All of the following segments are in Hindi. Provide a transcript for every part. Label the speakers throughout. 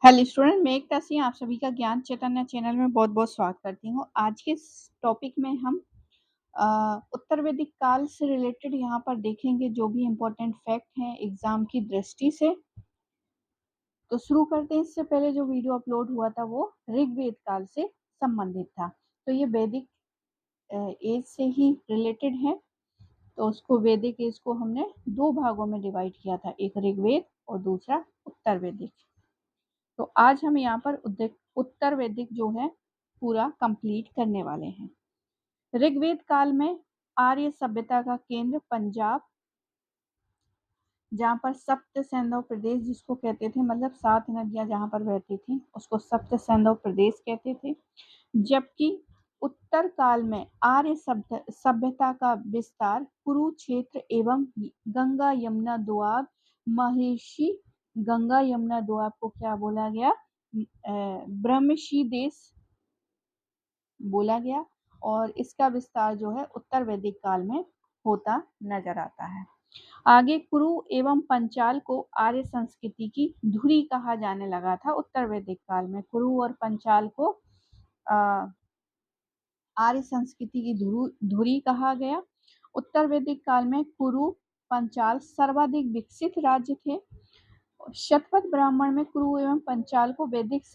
Speaker 1: हेलो स्टूडेंट, मैं एकता सिंह आप सभी का ज्ञान चैतन्य चैनल में बहुत बहुत स्वागत करती हूँ। आज के इस टॉपिक में हम उत्तर वैदिक काल से रिलेटेड यहाँ पर देखेंगे जो भी इम्पोर्टेंट फैक्ट हैं एग्जाम की दृष्टि से। तो शुरू करते हैं। इससे पहले जो वीडियो अपलोड हुआ था वो ऋग्वेद काल से संबंधित था, तो ये वैदिक एज से ही रिलेटेड है। तो उसको वैदिक एज को हमने दो भागों में डिवाइड किया था, एक ऋग्वेद और दूसरा उत्तर वैदिक। तो आज हम यहाँ पर उत्तर वैदिक जो है पूरा कंप्लीट करने वाले हैं। ऋग्वेद काल में आर्य सभ्यता का केंद्र पंजाब, जहाँ पर सप्त सैंधव प्रदेश जिसको कहते थे, मतलब 7 नदियां जहाँ पर बहती थी उसको सप्त सैंधव प्रदेश कहते थे। जबकि उत्तर काल में आर्य सभ्यता का विस्तार कुरुक्षेत्र एवं गंगा यमुना दोआब, महर्षि गंगा यमुना दोआब को क्या बोला गया, ब्रह्मशी देश बोला गया। और इसका विस्तार जो है उत्तर वैदिक काल में होता नजर आता है। आगे कुरु एवं पंचाल को आर्य संस्कृति की धुरी कहा जाने लगा था। उत्तर वैदिक काल में कुरु और पंचाल को आर्य संस्कृति की धुरी कहा गया। उत्तर वैदिक काल में कुरु पंचाल सर्वाधिक विकसित राज्य थे। शतपथ ब्राह्मण में कुरु एवं पंचाल को वैदिक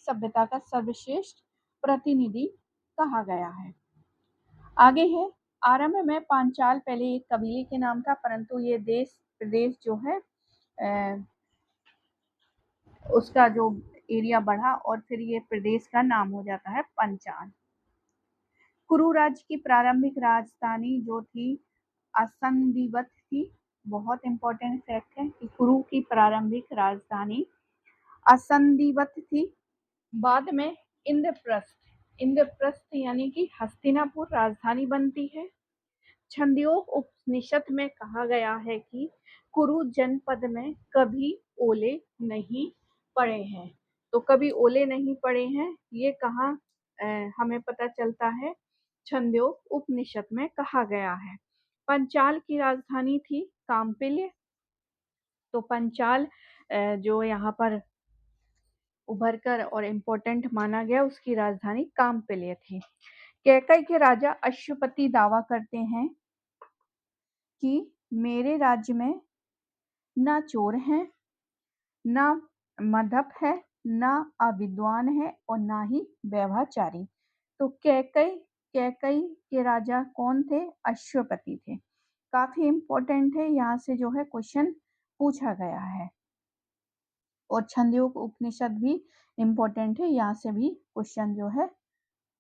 Speaker 1: सभ्यता का सर्वश्रेष्ठ प्रतिनिधि कहा गया है। आगे है, आरंभ में पांचाल पहले एक कबीले के नाम था, परंतु ये देश प्रदेश जो है उसका जो एरिया बढ़ा और फिर ये प्रदेश का नाम हो जाता है पंचाल। कुरु राज्य की प्रारंभिक राजधानी जो थी असंधिवत थी। बहुत इंपॉर्टेंट फैक्ट है कि कुरु की प्रारंभिक राजधानी असंधिवत थी। बाद में इंद्रप्रस्थ यानी कि हस्तिनापुर राजधानी बनती है। छंदोग उपनिषद में कहा गया है कि कुरु जनपद में कभी ओले नहीं पड़े हैं। तो कभी ओले नहीं पड़े हैं ये कहाँ हमें पता चलता है, छंदोग उपनिषद में कहा गया है। पंचाल की राजधानी थी काम्पिल्य। तो पंचाल जो यहाँ पर उभरकर और इम्पोर्टेंट माना गया, उसकी राजधानी काम्पिल्य थी। कैकई के राजा अश्वपति दावा करते हैं कि मेरे राज्य में ना चोर हैं, ना मदप है, ना अविद्वान है और ना ही व्यभिचारी। तो कैकई के राजा कौन थे? अश्वपति थे। काफी इम्पोर्टेंट है, यहाँ से जो है क्वेश्चन पूछा गया है। और छंदोग उपनिषद भी इम्पोर्टेंट है, यहाँ से भी क्वेश्चन जो है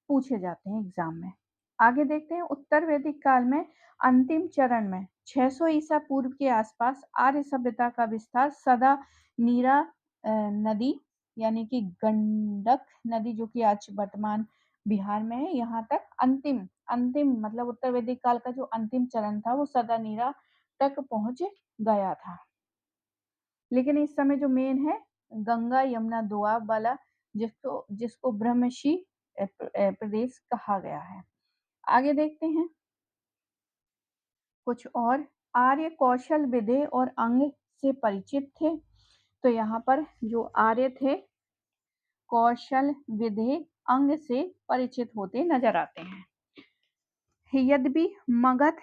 Speaker 1: पूछे जाते हैं एग्जाम में। आगे देखते हैं, उत्तर वैदिक काल में अंतिम चरण में 600 ईसा पूर्व के आसपास आर्य सभ्यता का विस्तार सदा नीरा नदी यानी कि गंडक नदी जो कि आज वर्तमान बिहार में है, यहाँ तक अंतिम मतलब उत्तर वैदिक काल का जो अंतिम चरण था वो सदा नीरा तक पहुंच गया था। लेकिन इस समय जो मेन है गंगा यमुना दोआब वाला, जिसको जिसको ब्रह्मशी प्रदेश कहा गया है। आगे देखते हैं कुछ और। आर्य कौशल विधि और अंग से परिचित थे। तो यहाँ पर जो आर्य थे कौशल विधि अंग से परिचित होते नजर आते हैं। यद्यपि मगध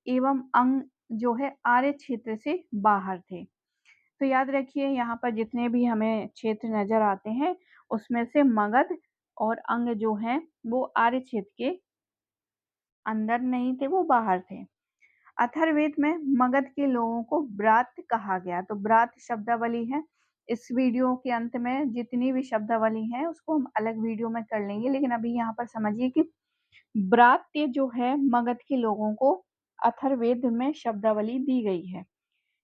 Speaker 1: एवं अंग जो है आर्य क्षेत्र से बाहर थे। तो याद रखिए यहाँ पर जितने भी हमें क्षेत्र नजर आते हैं उसमें से मगध और अंग जो हैं वो आर्य क्षेत्र के अंदर नहीं थे, वो बाहर थे। अथर्ववेद में मगध के लोगों को ब्रात कहा गया। तो ब्रात शब्दावली है। इस वीडियो के अंत में जितनी भी शब्दावली है उसको हम अलग वीडियो में कर लेंगे, लेकिन अभी यहाँ पर समझिए कि ब्रात्य जो है मगध के लोगों को अथर्ववेद में शब्दावली दी गई है।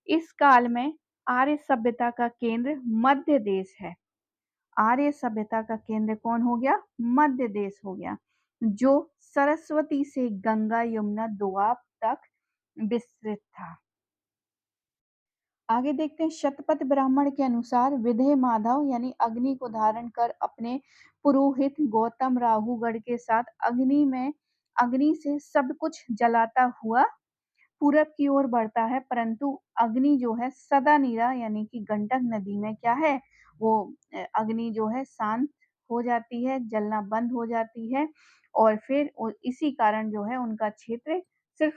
Speaker 1: इस काल में आर्य सभ्यता का केंद्र मध्य देश है। आर्य सभ्यता का केंद्र कौन हो गया? मध्य देश हो गया, जो सरस्वती से गंगा यमुना दोआब तक विस्तृत था। आगे देखते हैं, शतपथ ब्राह्मण के अनुसार विधेय माधव यानी अग्नि को धारण कर अपने पुरोहित गौतम राहुगढ़ के साथ अग्नि से सब कुछ जलाता हुआ पूरब की ओर बढ़ता है, परंतु अग्नि जो है सदा नीरा यानी कि गंडक नदी में क्या है? वो अग्नि जो है शांत हो जाती है, जलना बंद हो जाती है और फिर इसी कारण जो है उनका क्षेत्र सिर्फ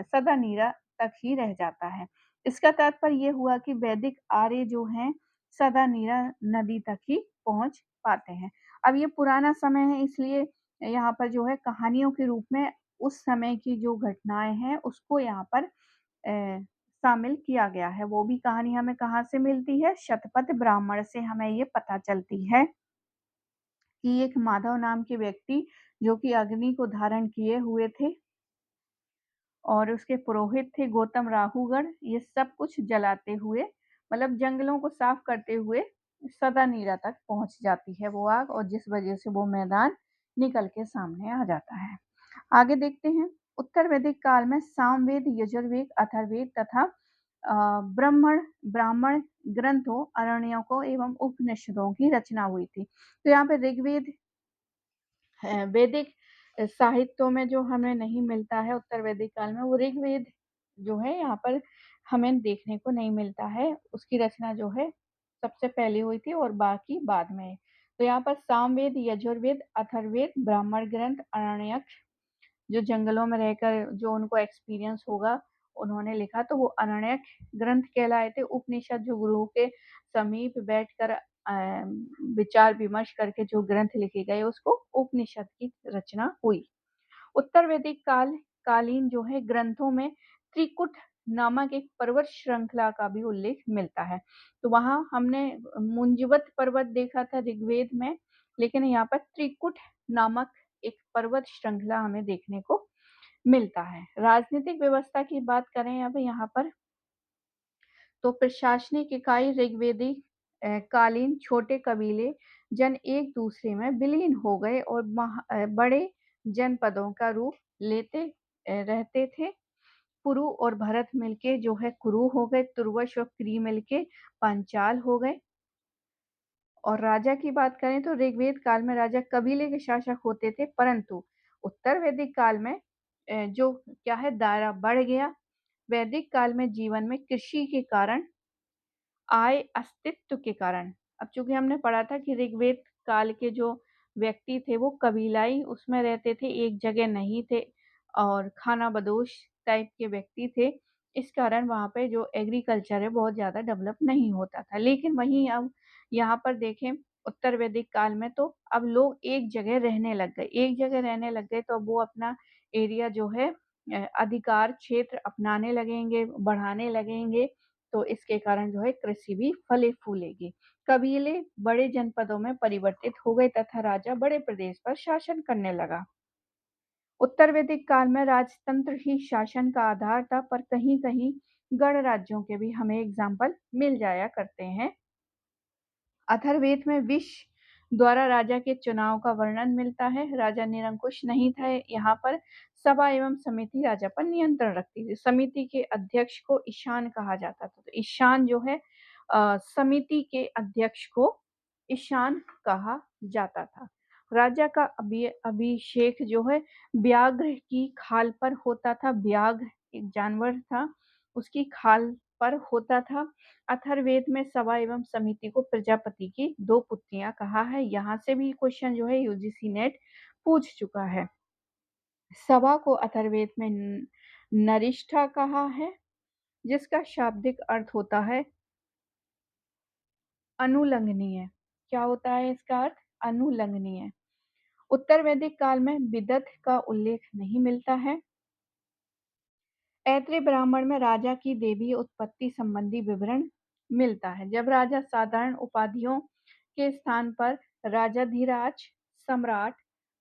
Speaker 1: सदा नीरा तक ही रह जाता है। इसका तात्पर्य ये हुआ कि वैदिक आर्य जो हैं सदा नीरा नदी तक ही पहुँच पाते हैं। अब ये पुराना समय है, इसलिए यहाँ पर जो है कहानियों के रूप में उस समय की जो घटनाएँ हैं उसको यहाँ पर शामिल किया गया है। वो भी कहानी हमें कहाँ से मिलती है? शतपथ ब्राह्मण से हमें ये पता चलती है कि एक माधव नाम के व्यक्ति जो कि अग्नि को धारण किए हुए थे और उसके पुरोहित थे गौतम राहुगण, ये सब कुछ जलाते हुए मतलब जंगलों को साफ करते हुए सदा नीरा तक पहुँच जाती है वो आग, और जिस वजह से वो मैदान निकल के सामने आ जाता है। आगे देखते हैं, उत्तर वैदिक काल में सामवेद, यजुर्वेद, अथर्ववेद तथा ब्राह्मण ग्रंथों, अरण्यकों एवं उपनिषदों की रचना हुई थी। तो यहाँ पे ऋग्वेद वैदिक साहित्यों में जो हमें नहीं मिलता है उत्तर वैदिक काल में, वो ऋग्वेद जो है यहाँ पर हमें देखने को नहीं मिलता है। उसकी रचना जो है सबसे पहले हुई थी और बाकी बाद में। तो यहाँ पर सामवेद, यजुर्वेद, अथर्ववेद, ब्राह्मण ग्रंथ, अरण्यक जो जंगलों में रहकर जो उनको एक्सपीरियंस होगा उन्होंने लिखा, तो वो अरण्यक ग्रंथ कहलाए थे। उपनिषद जो गुरु के समीप बैठकर विचार विमर्श करके जो ग्रंथ लिखे गए उसको उपनिषद की रचना हुई। उत्तर वैदिक कालीन जो है ग्रंथों में त्रिकुट नामक एक पर्वत श्रृंखला का भी उल्लेख मिलता है। तो वहां हमने मुंजवत पर्वत देखा था ऋग्वेद में, लेकिन यहाँ पर त्रिकुट नामक एक पर्वत श्रृंखला हमें देखने को मिलता है। राजनीतिक व्यवस्था की बात करें अब यहाँ पर, तो प्रशासनिक इकाई ऋग्वेदिक कालीन छोटे कबीले जन एक दूसरे में विलीन हो गए और बड़े जनपदों का रूप लेते रहते थे। पुरु और भरत मिलके जो है कुरु हो गए, तुर्वश और क्री मिलके पांचाल हो गए। और राजा की बात करें तो ऋग्वेद काल में राजा कबीले के शासक होते थे, परंतु उत्तर वैदिक काल में जो क्या है दायरा बढ़ गया। वैदिक काल में जीवन में कृषि के कारण आय अस्तित्व के कारण, अब चूंकि हमने पढ़ा था कि ऋग्वेद काल के जो व्यक्ति थे वो कबीलाई उसमें रहते थे, एक जगह नहीं थे और खाना बदोश टाइप के व्यक्ति थे। इस कारण वहाँ पे जो एग्रीकल्चर है बहुत ज़्यादा डेवलप नहीं होता था। लेकिन वहीं अब यहाँ पर देखें उत्तर वैदिक काल में तो अब लोग एक जगह रहने लग गए, एक जगह रहने लग गए तो अब वो अपना एरिया जो है अधिकार क्षेत्र अपनाने लगेंगे, बढ़ाने लगेंगे। तो इसके कारण जो है कृषि भी फले फूलेगी। कबीले बड़े जनपदों में परिवर्तित हो गए तथा राजा बड़े प्रदेश पर शासन करने लगा। उत्तर वैदिक काल में राजतंत्र ही शासन का आधार था, पर कहीं कहीं गण राज्यों के भी हमें एग्जाम्पल मिल जाया करते हैं। अथर्ववेद में विष द्वारा राजा के चुनाव का वर्णन मिलता है। राजा निरंकुश नहीं था, यहाँ पर सभा एवं समिति राजा पर नियंत्रण रखती थी। समिति के अध्यक्ष को ईशान कहा जाता था। तो ईशान जो है समिति के अध्यक्ष को ईशान कहा जाता था। राजा का अभिषेक जो है व्याघ्र की खाल पर होता था। व्याघ्र एक जानवर था, उसकी खाल पर होता था। अथर्ववेद में सभा एवं समिति को प्रजापति की दो पुत्रियां कहा है। यहाँ से भी क्वेश्चन जो है यूजीसी नेट पूछ चुका है। सभा को अथर्ववेद में नरिष्ठा कहा है, जिसका शाब्दिक अर्थ होता है अनुलंघनीय। क्या होता है इसका अर्थ? अनुलंघनीय। उत्तर वैदिक काल में विदत का उल्लेख नहीं मिलता है। ऐत्रेय ब्राह्मण में राजा की देवी उत्पत्ति संबंधी विवरण मिलता है। जब राजा साधारण उपाधियों के स्थान पर राजाधिराज, सम्राट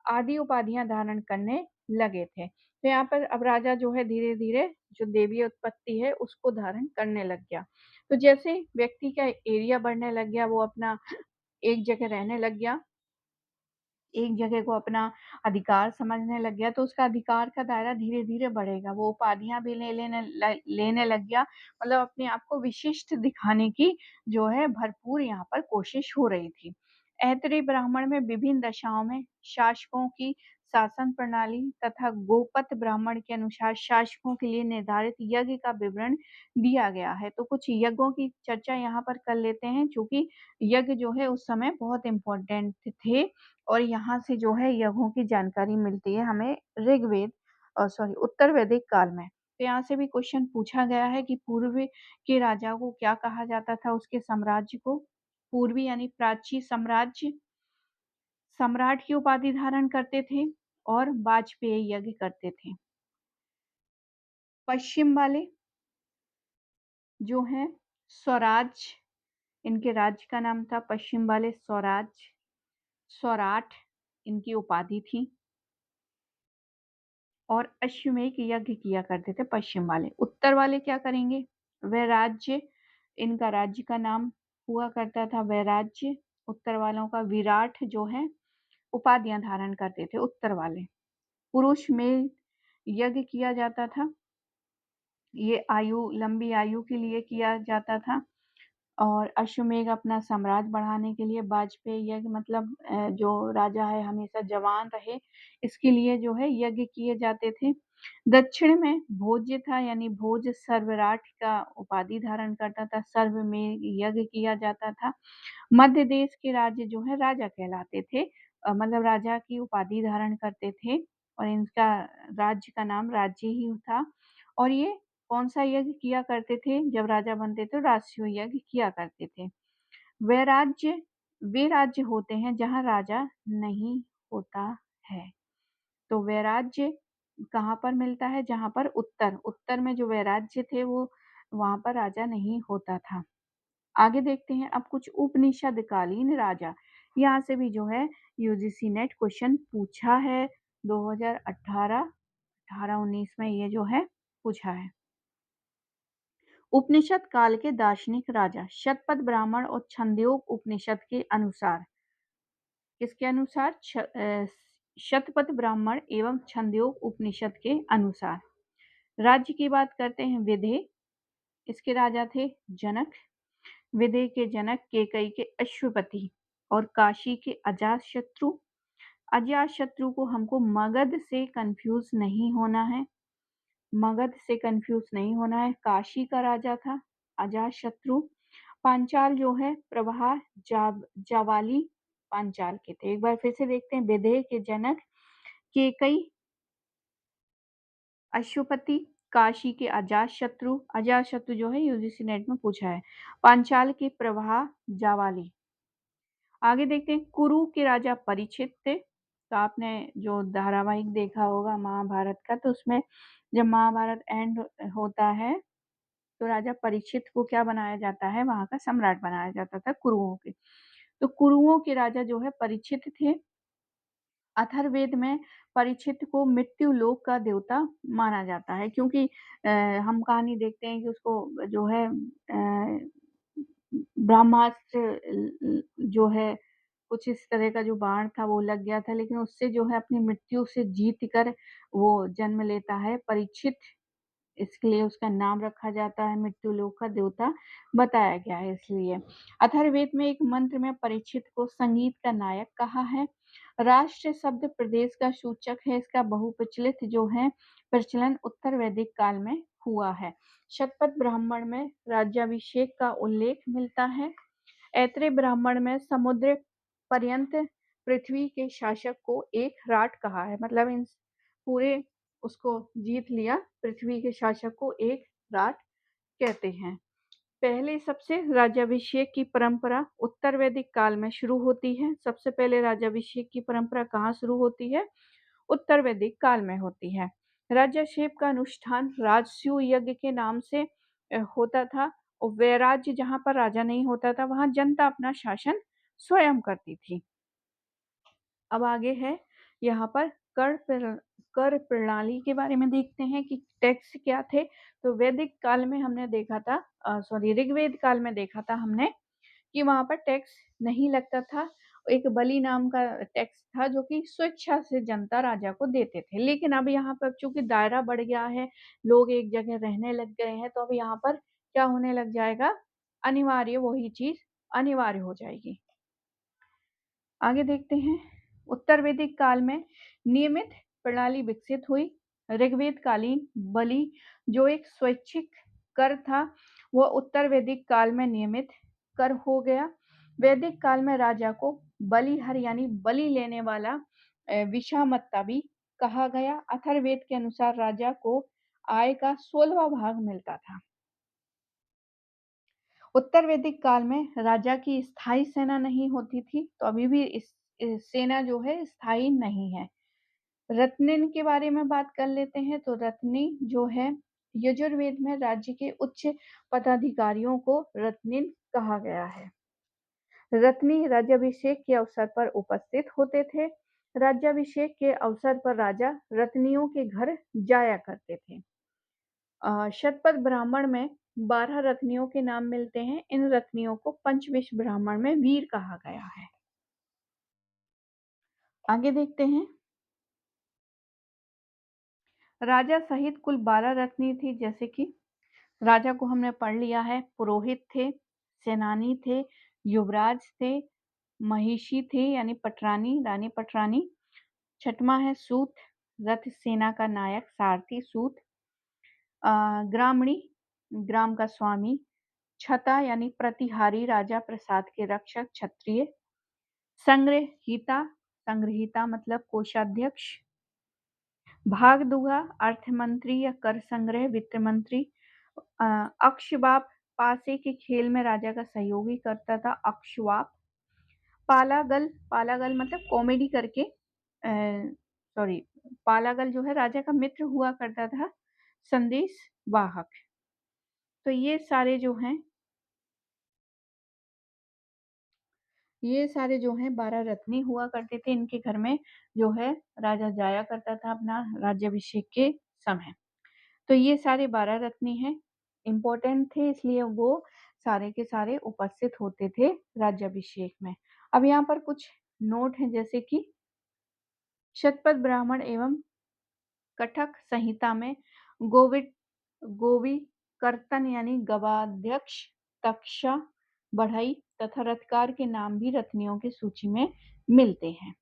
Speaker 1: आदि उपाधियां धारण करने लगे थे। तो यहाँ पर अब राजा जो है धीरे धीरे जो देवी उत्पत्ति है उसको धारण करने लग गया। तो जैसे व्यक्ति का एरिया बढ़ने लग गया, वो अपना एक जगह रहने लग गया, एक जगह को अपना अधिकार समझने लग गया, तो उसका अधिकार का दायरा धीरे धीरे बढ़ेगा। वो उपाधियां भी लेने लग गया, मतलब अपने आप को विशिष्ट दिखाने की जो है भरपूर यहाँ पर कोशिश हो रही थी। ऐतरेय ब्राह्मण में विभिन्न दशाओं में शासकों की शासन प्रणाली तथा गोपत ब्राह्मण के अनुसार शासकों के लिए निर्धारित यज्ञ का विवरण दिया गया है। तो कुछ यज्ञों की चर्चा यहाँ पर कर लेते हैं, चूंकि यज्ञ जो है उस समय बहुत इम्पोर्टेंट थे और यहाँ से जो है यज्ञों की जानकारी मिलती है हमें ऋग्वेद उत्तर वैदिक काल में। तो यहाँ से भी क्वेश्चन पूछा गया है कि पूर्व के राजा को क्या कहा जाता था, उसके साम्राज्य को पूर्वी यानी प्राची साम्राज्य सम्राट की उपाधि धारण करते थे और वाजपेयी यज्ञ करते थे। पश्चिम वाले जो हैं स्वराज, इनके राज्य का नाम था पश्चिम वाले स्वराज, स्वराट इनकी उपाधि थी और अश्वमेध यज्ञ किया करते थे पश्चिम वाले। उत्तर वाले क्या करेंगे, वह राज्य, इनका राज्य का नाम हुआ करता था वह राज्य। उत्तर वालों का विराट जो है उपाधियां धारण करते थे उत्तर वाले। पुरुष में यज्ञ किया जाता था, ये लंबी आयु के लिए किया जाता था और अश्वमेध अपना साम्राज्य बढ़ाने के लिए, वाजपेयी यज्ञ मतलब जो राजा है हमेशा जवान रहे इसके लिए जो है यज्ञ किए जाते थे। दक्षिण में भोज्य था, यानी भोज सर्वराट का उपाधि धारण करता था, सर्व में यज्ञ किया जाता था। मध्य देश के राज्य जो है राजा कहलाते थे, मतलब राजा की उपाधि धारण करते थे और इनका राज्य का नाम राज्य ही था। और ये कौन सा यज्ञ किया करते थे, जब राजा बनते थे राष्ट्रीय यज्ञ किया करते थे। वह राज्य वे राज्य होते हैं जहाँ राजा नहीं होता है। तो वह राज्य कहाँ पर मिलता है, जहाँ पर उत्तर में जो वह राज्य थे वो वहां पर राजा नहीं होता था। आगे देखते हैं अब कुछ उपनिषद कालीन राजा, यहाँ से भी जो है यूजीसी नेट क्वेश्चन पूछा है 2018-19 में ये जो है पूछा है। उपनिषद काल के दार्शनिक राजा शतपथ ब्राह्मण और छंदोग उपनिषद के अनुसार, किसके अनुसार, शतपथ ब्राह्मण एवं छंदोग उपनिषद के अनुसार। राज्य की बात करते हैं विदे, इसके राजा थे जनक, विदे के जनक, केकई के अश्वपति और काशी के अजातशत्रु। अजातशत्रु को हमको मगध से कंफ्यूज नहीं होना है, मगध से कंफ्यूज नहीं होना है, काशी का राजा था अजातशत्रु। पांचाल जो है प्रवाह जावाली पांचाल के थे। एक बार फिर से देखते हैं, विदेह के जनक, केकई अश्वपति, काशी के अजातशत्रु, अजातशत्रु जो है यूजीसी नेट में पूछा है, पांचाल के प्रवाह जावाली। आगे देखते हैं, कुरु के राजा परीक्षित थे। तो आपने जो धारावाहिक देखा होगा महाभारत का, तो उसमें जब महाभारत एंड होता है तो राजा परीक्षित को क्या बनाया जाता है, वहां का सम्राट बनाया जाता था कुरुओं के। तो कुरुओं के राजा जो है परीक्षित थे। अथर्ववेद में परीक्षित को मृत्यु लोक का देवता माना जाता है, क्योंकि हम कहानी देखते हैं कि उसको जो है ब्रह्मास्त्र जो है कुछ इस तरह का जो बाण था वो लग गया था, लेकिन उससे जो है अपनी मृत्यु से जीत कर वो जन्म लेता है परीक्षित, इसके लिए उसका नाम रखा जाता है, मृत्यु लोक का देवता बताया गया है इसलिए। अथर्ववेद में एक मंत्र में परीक्षित को संगीत का नायक कहा है। राष्ट्र शब्द प्रदेश का सूचक है, इसका बहुप्रचलित जो है प्रचलन उत्तर वैदिक काल में हुआ है। शतपथ ब्राह्मण में राज्याभिषेक का उल्लेख मिलता है। ऐत्रेय ब्राह्मण में समुद्र पर्यंत पृथ्वी के शासक को एक राट कहा है, मतलब इन पूरे उसको जीत लिया, पृथ्वी के शासक को एक राट कहते हैं। पहले सबसे राज्याभिषेक की परंपरा उत्तर वैदिक काल में शुरू होती है। सबसे पहले राज्याभिषेक की परंपरा कहाँ शुरू होती है, उत्तर वैदिक काल में होती है। राज्याभिषेक का अनुष्ठान राजसूय यज्ञ के नाम से होता था और वह राज्य जहाँ पर राजा नहीं होता था वहां जनता अपना शासन स्वयं करती थी। अब आगे है यहाँ पर कर प्रणाली के बारे में देखते हैं कि टैक्स क्या थे। तो वैदिक काल में हमने देखा था, ऋग्वेद काल में देखा था हमने कि वहां पर टैक्स नहीं लगता था। एक बलि नाम का टैक्स था जो कि स्वेच्छा से जनता राजा को देते थे, लेकिन अब यहाँ पर चूंकि दायरा बढ़ गया है, लोग एक जगह रहने लग गए हैं, तो अब यहाँ पर क्या होने लग जाएगा, अनिवार्य, वही चीज अनिवार्य हो जाएगी। आगे देखते हैं, उत्तर वैदिक काल में नियमित प्रणाली विकसित हुई। ऋग्वेद कालीन बलि जो एक स्वैच्छिक कर था, वह उत्तर वैदिक काल में नियमित कर हो गया। वैदिक काल में राजा को बलिहर यानी बलि लेने वाला विषामत्ता भी कहा गया। अथर्ववेद के अनुसार राजा को आय का 16वां भाग मिलता था। उत्तर वैदिक काल में राजा की स्थायी सेना नहीं होती थी, तो अभी भी इस सेना जो है स्थायी नहीं है। रत्निन के बारे में बात कर लेते हैं, तो रत्नी जो है यजुर्वेद में राज्य के उच्च पदाधिकारियों को रत्निन कहा गया है। रत्नी राज्याभिषेक के अवसर पर उपस्थित होते थे। राज्याभिषेक के अवसर पर राजा रत्नियों के घर जाया करते थे। शतपथ ब्राह्मण में 12 रत्नियों के नाम मिलते हैं। इन रत्नियों को पंचविश ब्राह्मण में वीर कहा गया है। आगे देखते हैं। राजा सहित कुल 12 रत्नी थी, जैसे कि राजा को हमने पढ़ लिया है। पुरोहित थे, सेनानी थे, युवराज थे, महिषी थे यानी पटरानी, रानी पटरानी। छठवां है सूत, रथ सेना का नायक सारथी सूत। ग्रामणी, ग्राम का स्वामी। छता यानी प्रतिहारी, राजा प्रसाद के रक्षक क्षत्रिय। संग्रहिता, संग्रहिता मतलब कोषाध्यक्ष। भागदुआ, अर्थ मंत्री या कर संग्रह, वित्त मंत्री। अक्षबाप, पासे के खेल में राजा का सहयोगी करता था, अक्षवाप। पालागल, पालागल मतलब कॉमेडी करके, सॉरी, पालागल जो है राजा का मित्र हुआ करता था, संदेश वाहक। तो ये सारे जो हैं 12 रत्नी हुआ करते थे। इनके घर में जो है राजा जाया करता था अपना राज्याभिषेक के समय। तो ये सारे 12 रत्नी हैं, इम्पोर्टेंट थे, इसलिए वो सारे के सारे उपस्थित होते थे राज्याभिषेक में। अब यहाँ पर कुछ नोट हैं, जैसे कि शतपथ ब्राह्मण एवं कटक संहिता में गोवी कर्तन यानी गवाध्यक्ष, तक्षा, बढ़ई तथा रथकार के नाम भी रत्नियों की सूची में मिलते हैं।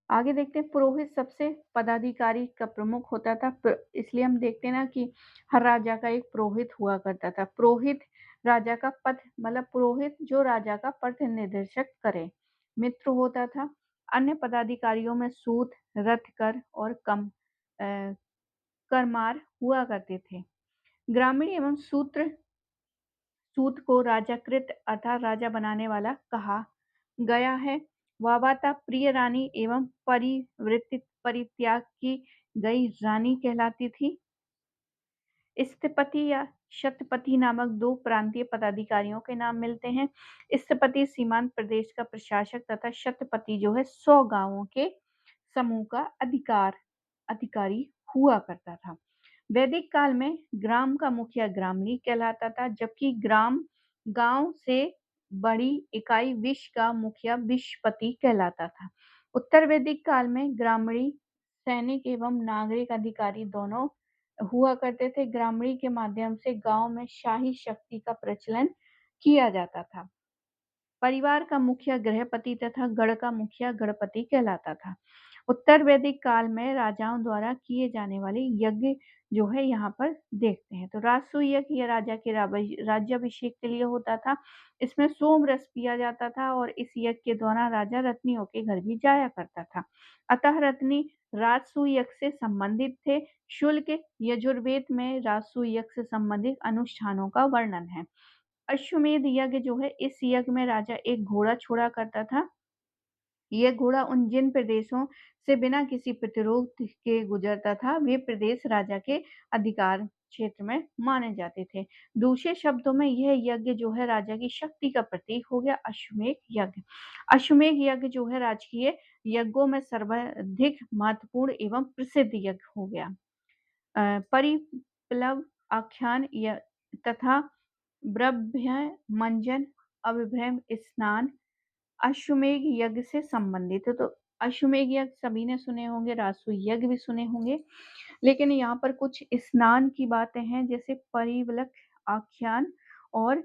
Speaker 1: आगे देखते हैं। पुरोहित सबसे पदाधिकारी का प्रमुख होता था, इसलिए हम देखते हैं ना कि हर राजा का एक पुरोहित हुआ करता था। पुरोहित राजा का पथ मतलब पुरोहित जो राजा का पथ निर्देशक करे, मित्र होता था। अन्य पदाधिकारियों में सूत, रथकर और करमार हुआ करते थे। ग्रामीण एवं सूत को राजाकृत अर्थात राजा बनाने वाला कहा गया है। वावाता प्रिय रानी एवं परिवृत्ति परित्याग की गई रानी कहलाती थी। स्थपति या शतपति नामक 2 प्रांतीय पदाधिकारियों के नाम मिलते हैं। स्थपति सीमांत प्रदेश का प्रशासक तथा शतपति जो है 100 गांवों के समूह का अधिकारी हुआ करता था। वैदिक काल में ग्राम का मुखिया ग्रामणी कहलाता था, जबकि गांव से बड़ी इकाई विश का मुखिया विशपति कहलाता था। उत्तर वैदिक काल में ग्रामणी सैनिक एवं नागरिक अधिकारी दोनों हुआ करते थे। ग्रामणी के माध्यम से गांव में शाही शक्ति का प्रचलन किया जाता था। परिवार का मुखिया गृहपति तथा गढ़ का मुखिया गढ़पति कहलाता था। उत्तर वैदिक काल में राजाओं द्वारा किए जाने वाले यज्ञ जो है यहाँ पर देखते हैं। तो राजसूय यज्ञ यह राजा के राज्याभिषेक के लिए होता था। इसमें सोम रस पिया जाता था और इस यज्ञ के दौरान राजा रत्नियों के घर भी जाया करता था। अतः रत्नी राजसूय यज्ञ से संबंधित थे। शुल्क यजुर्वेद में राजसूय यज्ञ से संबंधित अनुष्ठानों का वर्णन है। अश्वमेध यज्ञ जो है, इस यज्ञ में राजा एक घोड़ा छोड़ा करता था। यह घोड़ा जिन प्रदेशों से बिना किसी प्रतिरोध के गुजरता था, वे प्रदेश राजा के अधिकार क्षेत्र में माने जाते थे। दूसरे शब्दों में यह यज्ञ जो है राजा की शक्ति का प्रतीक हो गया। अश्वमेध यज्ञ, अश्वमेध यज्ञ जो है राजकीय यज्ञों में सर्वाधिक महत्वपूर्ण एवं प्रसिद्ध यज्ञ हो गया। परिप्लव आख्यान तथा ब्रह्मंजन अभिभ्रम स्नान अश्वमेध यज्ञ से संबंधित है। तो अश्वमेध यज्ञ सभी ने सुने होंगे, राजसूय यज्ञ भी सुने होंगे, लेकिन यहाँ पर कुछ स्नान की बातें हैं, जैसे परिवलक आख्यान और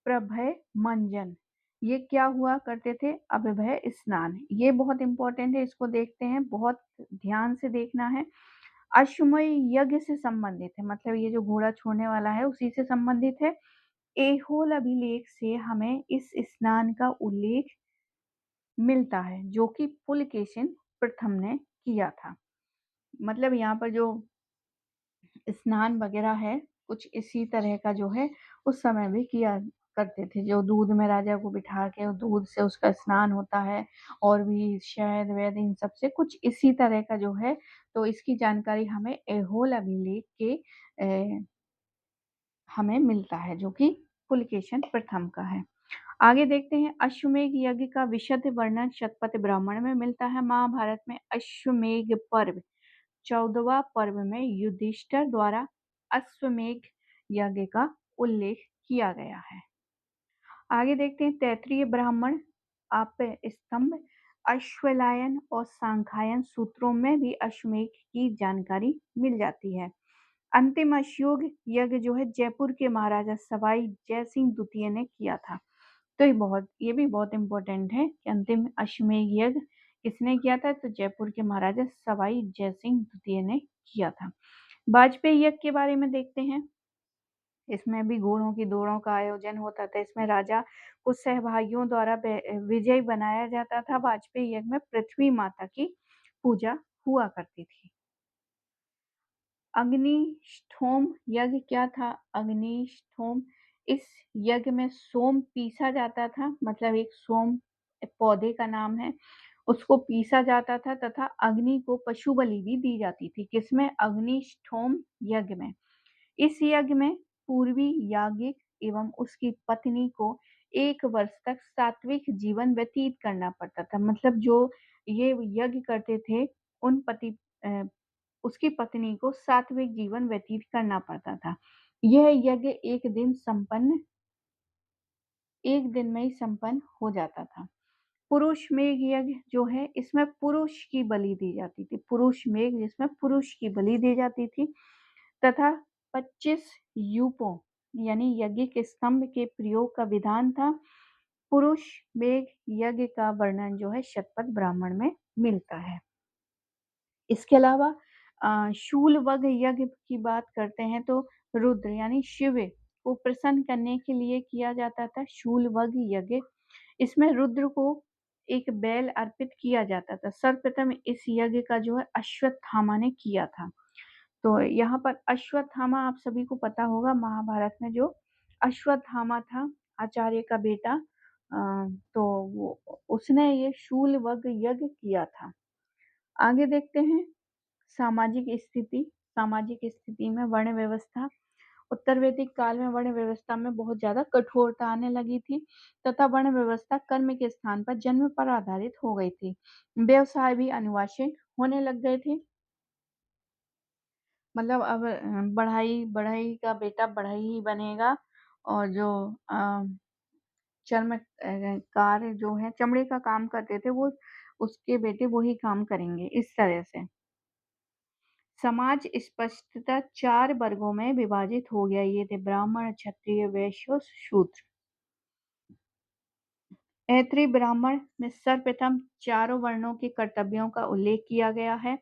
Speaker 1: प्रभय मंजन। ये क्या हुआ करते थे? अभ्यय स्नान। ये बहुत इम्पोर्टेंट है, इसको देखते हैं, बहुत ध्यान से देखना है। अश्वमेध यज्ञ से संबंधित है, मतलब ये जो घोड़ा छोड़ने वाला है उसी से संबंधित है। एहोल अभिलेख से हमें इस स्नान का उल्लेख मिलता है जो कि पुलकेशिन प्रथम ने किया था। मतलब यहाँ पर जो स्नान वगैरह है कुछ इसी तरह का जो है उस समय भी किया करते थे, जो दूध में राजा को बिठा के दूध से उसका स्नान होता है, और भी शहद वैद इन सब से कुछ इसी तरह का जो है। तो इसकी जानकारी हमें एहोल अभिलेख के हमें मिलता है जो कि पुलकेशन प्रथम का है। आगे देखते हैं, अश्वमेध यज्ञ का विशद वर्णन शतपथ ब्राह्मण में मिलता है। महाभारत में अश्वमेध पर्व 14वां पर्व में युधिष्ठिर द्वारा अश्वमेध यज्ञ का उल्लेख किया गया है। आगे देखते हैं, तैत्तिरीय ब्राह्मण आप स्तंभ, अश्वलायन और सांख्यायन सूत्रों में भी अश्वमेध की जानकारी मिल जाती है। अंतिम अश्वयोग यज्ञ जो है जयपुर के महाराजा सवाई जयसिंह द्वितीय ने किया था। तो ये भी बहुत इम्पोर्टेंट है कि अंतिम अश्वमेध यज्ञ किसने किया था? तो जयपुर के महाराजा सवाई जयसिंह द्वितीय ने किया था। वाजपेयी यज्ञ के बारे में देखते हैं। इसमें भी घोड़ों की दौड़ों का आयोजन होता था। इसमें राजा को सहभागियों द्वारा विजयी बनाया जाता था। वाजपेयी यज्ञ में पृथ्वी माता की पूजा हुआ करती थी। अग्निष्ठोम यज्ञ क्या था? अग्निष्ठोम, इस यज्ञ में सोम पीसा जाता था, मतलब एक सोम पौधे का नाम है, उसको पीसा जाता था तथा अग्नि को पशु बलि भी दी जाती थी। किसमें? अग्निष्ठोम यज्ञ में। इस यज्ञ में पूर्वी याज्ञिक एवं उसकी पत्नी को 1 वर्ष तक सात्विक जीवन व्यतीत करना पड़ता था। मतलब जो ये यज्ञ करते थे उन उसकी पत्नी को सात्विक जीवन व्यतीत करना पड़ता था। यह यज्ञ एक दिन में ही संपन्न हो जाता था। पुरुष मेघ यज्ञ जो है इसमें पुरुष की बलि दी जाती थी। पुरुष मेघ जिसमें पुरुष की बलि दी जाती थी तथा 25 यूपों यानी यज्ञ के स्तंभ के प्रयोग का विधान था। पुरुष मेघ यज्ञ का वर्णन जो है शतपथ ब्राह्मण में मिलता है। इसके अलावा शूलवग यज्ञ की बात करते हैं तो रुद्र यानी शिव को प्रसन्न करने के लिए किया जाता था शूलवग यज्ञ। इसमें रुद्र को एक बैल अर्पित किया जाता था। सर्वप्रथम इस यज्ञ का जो है अश्वत्थामा ने किया था। तो यहाँ पर अश्वत्थामा आप सभी को पता होगा, महाभारत में जो अश्वत्थामा था आचार्य का बेटा, तो वो उसने ये शूलवग यज्ञ किया था। आगे देखते हैं, सामाजिक स्थिति। सामाजिक स्थिति में वर्ण व्यवस्था। उत्तर वैदिक काल में वर्ण व्यवस्था में बहुत ज्यादा कठोरता आने लगी थी तथा वर्ण व्यवस्था कर्म के स्थान पर जन्म पर आधारित हो गई थी। व्यवसाय भी अनुवांशिक होने लग गए थे। मतलब अब बढ़ाई बढ़ाई का बेटा बढ़ाई ही बनेगा, और जो चर्म कार्य जो है चमड़े का काम करते थे वो उसके बेटे वही काम करेंगे, इस तरह से। समाज स्पष्टतः 4 वर्गों में विभाजित हो गया। ये थे ब्राह्मण, क्षत्रिय, वैश्य और शूद्र। ऐत्रेय ब्राह्मण में सर्वप्रथम चारों वर्णों के कर्तव्यों का उल्लेख किया गया है।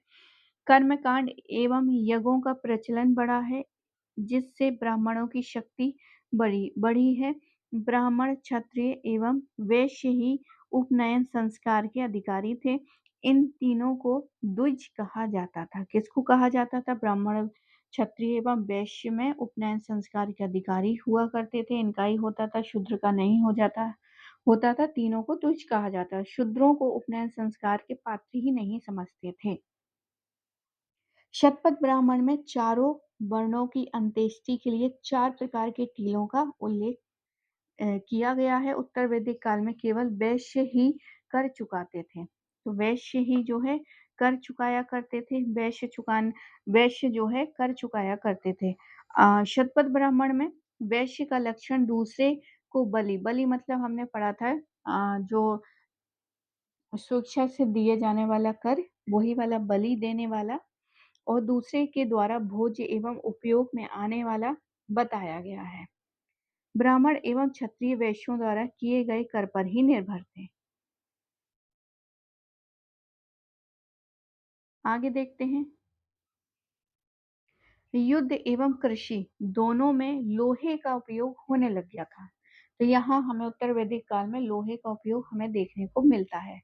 Speaker 1: कर्मकांड एवं यज्ञों का प्रचलन बढ़ा है जिससे ब्राह्मणों की शक्ति बढ़ी है। ब्राह्मण, क्षत्रिय एवं वैश्य ही उपनयन संस्कार के अधिकारी थे। इन तीनों को द्विज कहा जाता था। किसको कहा जाता था? ब्राह्मण, क्षत्रिय एवं वैश्य में उपनयन संस्कार के अधिकारी हुआ करते थे। इनका ही होता था, शूद्र का नहीं होता था। तीनों को द्विज कहा जाता है। शूद्रों को उपनयन संस्कार के पात्र ही नहीं समझते थे। शतपथ ब्राह्मण में चारों वर्णों की अंत्येष्टि के लिए 4 प्रकार के टीलों का उल्लेख किया गया है। उत्तर वैदिक काल में केवल वैश्य ही कर चुकाते थे। तो वैश्य ही जो है कर चुकाया करते थे। वैश्य जो है कर चुकाया करते थे। शतपथ ब्राह्मण में वैश्य का लक्षण दूसरे को बलि मतलब हमने पढ़ा था, जो स्वेच्छा से दिए जाने वाला कर, वही वाला बलि देने वाला, और दूसरे के द्वारा भोज्य एवं उपयोग में आने वाला बताया गया है। ब्राह्मण एवं क्षत्रिय वैश्यों द्वारा किए गए कर पर ही निर्भर थे। आगे देखते हैं, युद्ध एवं कृषि दोनों में लोहे का उपयोग होने लग गया था। तो यहाँ हमें उत्तर वैदिक काल में लोहे का उपयोग हमें देखने को मिलता है।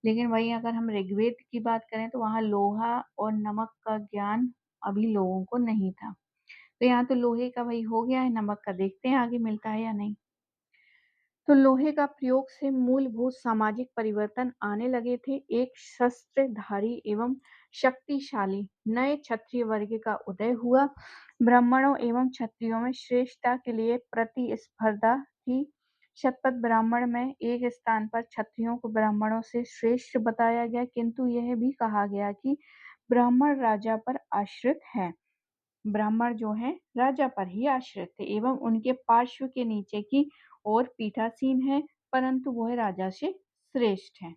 Speaker 1: लेकिन वहीं अगर हम ऋग्वेद की बात करें तो वहाँ लोहा और नमक का ज्ञान अभी लोगों को नहीं था। तो यहाँ तो लोहे का वही हो गया है, नमक का देखते हैं आगे मिलता है या नहीं। तो लोहे का प्रयोग से मूलभूत सामाजिक परिवर्तन आने लगे थे। एक शस्त्रधारी एवं शक्तिशाली नए क्षत्रिय वर्ग का उदय हुआ। ब्राह्मणों एवं क्षत्रियों में श्रेष्ठता के लिए प्रतिस्पर्धा थी। शतपथ ब्राह्मण में एक स्थान पर क्षत्रियों को ब्राह्मणों से श्रेष्ठ बताया गया, किंतु यह भी कहा गया कि ब्राह्मण राजा पर आश्रित है। ब्राह्मण जो हैं राजा पर ही आश्रित थे एवं उनके पार्श्व के नीचे की ओर पीठासीन है, परंतु वह राजा से श्रेष्ठ है।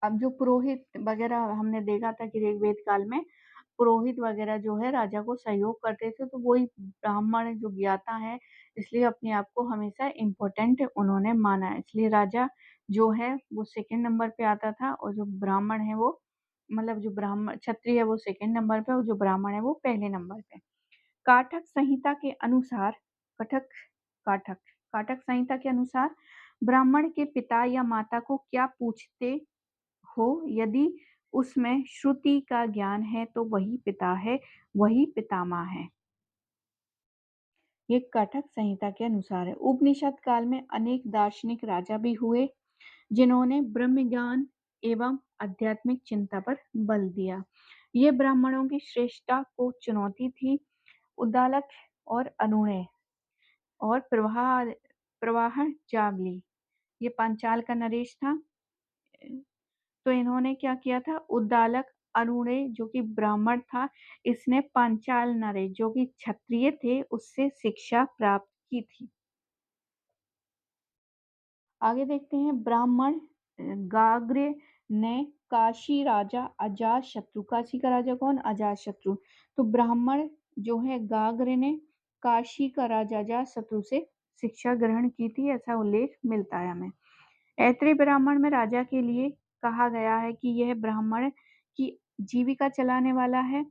Speaker 1: अब जो पुरोहित वगैरह हमने देखा था कि ऋग्वेद काल में पुरोहित वगैरह जो है राजा को सहयोग करते थे, तो वही ब्राह्मण जो ज्ञाता है, इसलिए अपने आप को हमेशा इम्पोर्टेंट उन्होंने माना है। इसलिए राजा जो है वो सेकंड नंबर पे आता था और जो ब्राह्मण है वो मतलब जो ब्राह्मण क्षत्रिय है वो सेकंड नंबर पे और जो ब्राह्मण है वो पहले नंबर पे। काठक संहिता के अनुसार कठक काठक काठक संहिता के अनुसार ब्राह्मण के पिता या माता को क्या पूछते हो, यदि उसमें श्रुति का ज्ञान है तो वही पिता है, वही पितामह है। ये काठक संहिता के अनुसार है। उपनिषद काल में अनेक दार्शनिक राजा भी हुए जिन्होंने ब्रह्म ज्ञान एवं आध्यात्मिक चिंता पर बल दिया। ये ब्राह्मणों की श्रेष्ठता को चुनौती थी। उद्दालक और अनुनय और प्रवाह जावली ये पांचाल का नरेश था। तो इन्होंने क्या किया था, उद्दालक अरुणे जो कि ब्राह्मण था, इसने पांचाल नरेश जो कि क्षत्रिय थे उससे शिक्षा प्राप्त की थी। आगे देखते हैं, ब्राह्मण गाग्र ने काशी राजा अजात शत्रु, काशी का राजा कौन, अजात शत्रु। तो ब्राह्मण जो है गाग्र ने काशी का राजा अजात शत्रु से शिक्षा ग्रहण की थी, ऐसा उल्लेख मिलता है हमें। ऐत्रेय ब्राह्मण में राजा के लिए कहा गया है कि यह ब्राह्मण की जीविका चलाने वाला है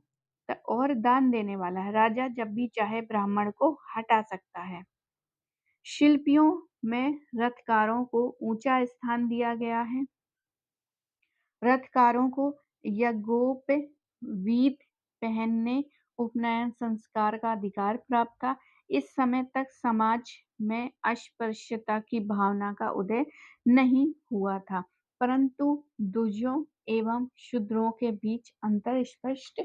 Speaker 1: और दान देने वाला है। राजा जब भी चाहे ब्राह्मण को हटा सकता है। शिल्पियों में रथकारों को ऊंचा स्थान दिया गया है। रथकारों को यज्ञोपवीत पहनने, उपनयन संस्कार का अधिकार प्राप्त था। इस समय तक समाज में अस्पृश्यता की भावना का उदय नहीं हुआ था, परंतु द्विजों एवं शूद्रों के बीच अंतर स्पष्ट